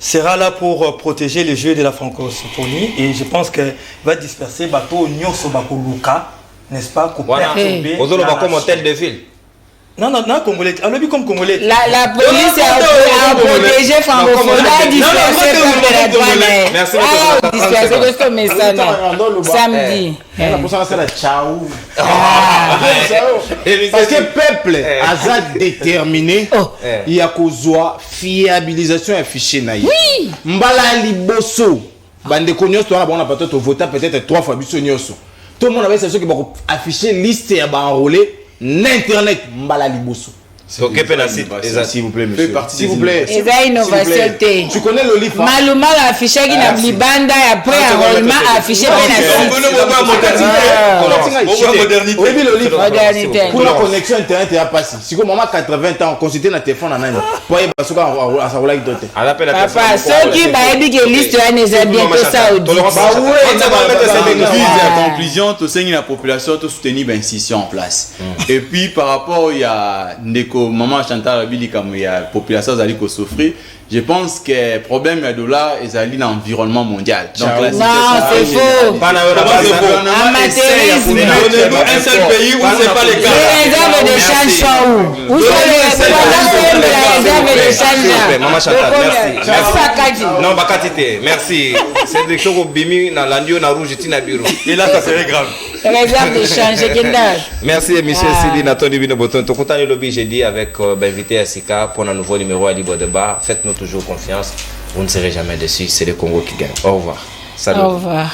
Speaker 2: sera là pour protéger les jeux de la francophonie et je pense que va disperser bateau nyonso bakoluka, n'est-ce pas, pour perturber.
Speaker 1: Ozolo comme hôtel de ville.
Speaker 2: Non, congolais. Alors, comme congolais.
Speaker 3: La police a protégé francophonie, a dispersé comme de la douane.
Speaker 1: Merci
Speaker 3: beaucoup. Dispersé de ce message. Samedi.
Speaker 5: La personne c'est la ciao. Parce que peuple a déterminé, il y a kozwa fiabilisation affichée naïe.
Speaker 3: Oui.
Speaker 5: Mbala liboso. Bande konyo to na bona peut-être voter peut-être 3 fois biso nyoso. Tout le monde avait ceux qui vont afficher liste et enrôler n'internet mbala liboso.
Speaker 1: C'est OK Penacite,
Speaker 5: s'il vous plaît monsieur. S'il vous plaît.
Speaker 3: Et ça innovation té.
Speaker 5: Tu connais le livre
Speaker 3: Maluma affiché qui n'a blibanda et après enrôlement affiché Penacite.
Speaker 5: Oui, le livre.
Speaker 3: Modernité.
Speaker 5: Pour la connexion internet il y a pas si. Si comme maman 80 ans consulter na téléphone en Inde. Pour y basuka à sa rola doté.
Speaker 3: Papa, ceux qui ba ebi que liste ya neza bientôt ça audit.
Speaker 4: En conclusion, tout ça la population tout soutenir ben ici en place. Et puis par rapport il y a Ndeko maman Chantal Abili comme il y a population qui ko souffrir. Je pense que le problème est de là, ils allaient dans l'environnement mondial. Donc,
Speaker 3: non, c'est faux. Amateurisme.
Speaker 2: Donnez-nous un seul pays où c'est pas les cas.
Speaker 3: Les réserves de change sont où? Où sont les réserves de change?
Speaker 1: Maman Chantal, merci. Non, Bakatite, merci. C'est des choses bimi dans l'andio na rouge tina bureau.
Speaker 2: Et là, ça serait grave.
Speaker 3: Réserve de change,
Speaker 1: merci, monsieur Sidi Nathalie Binoboton. Tu continues le lobby, j'ai dit, avec l'invité Asika pour un nouveau numéro à Libre Débat. Faites-nous toujours confiance. Vous ne serez jamais déçus. C'est le Congo qui gagne. Au revoir. Salut.
Speaker 3: Au revoir.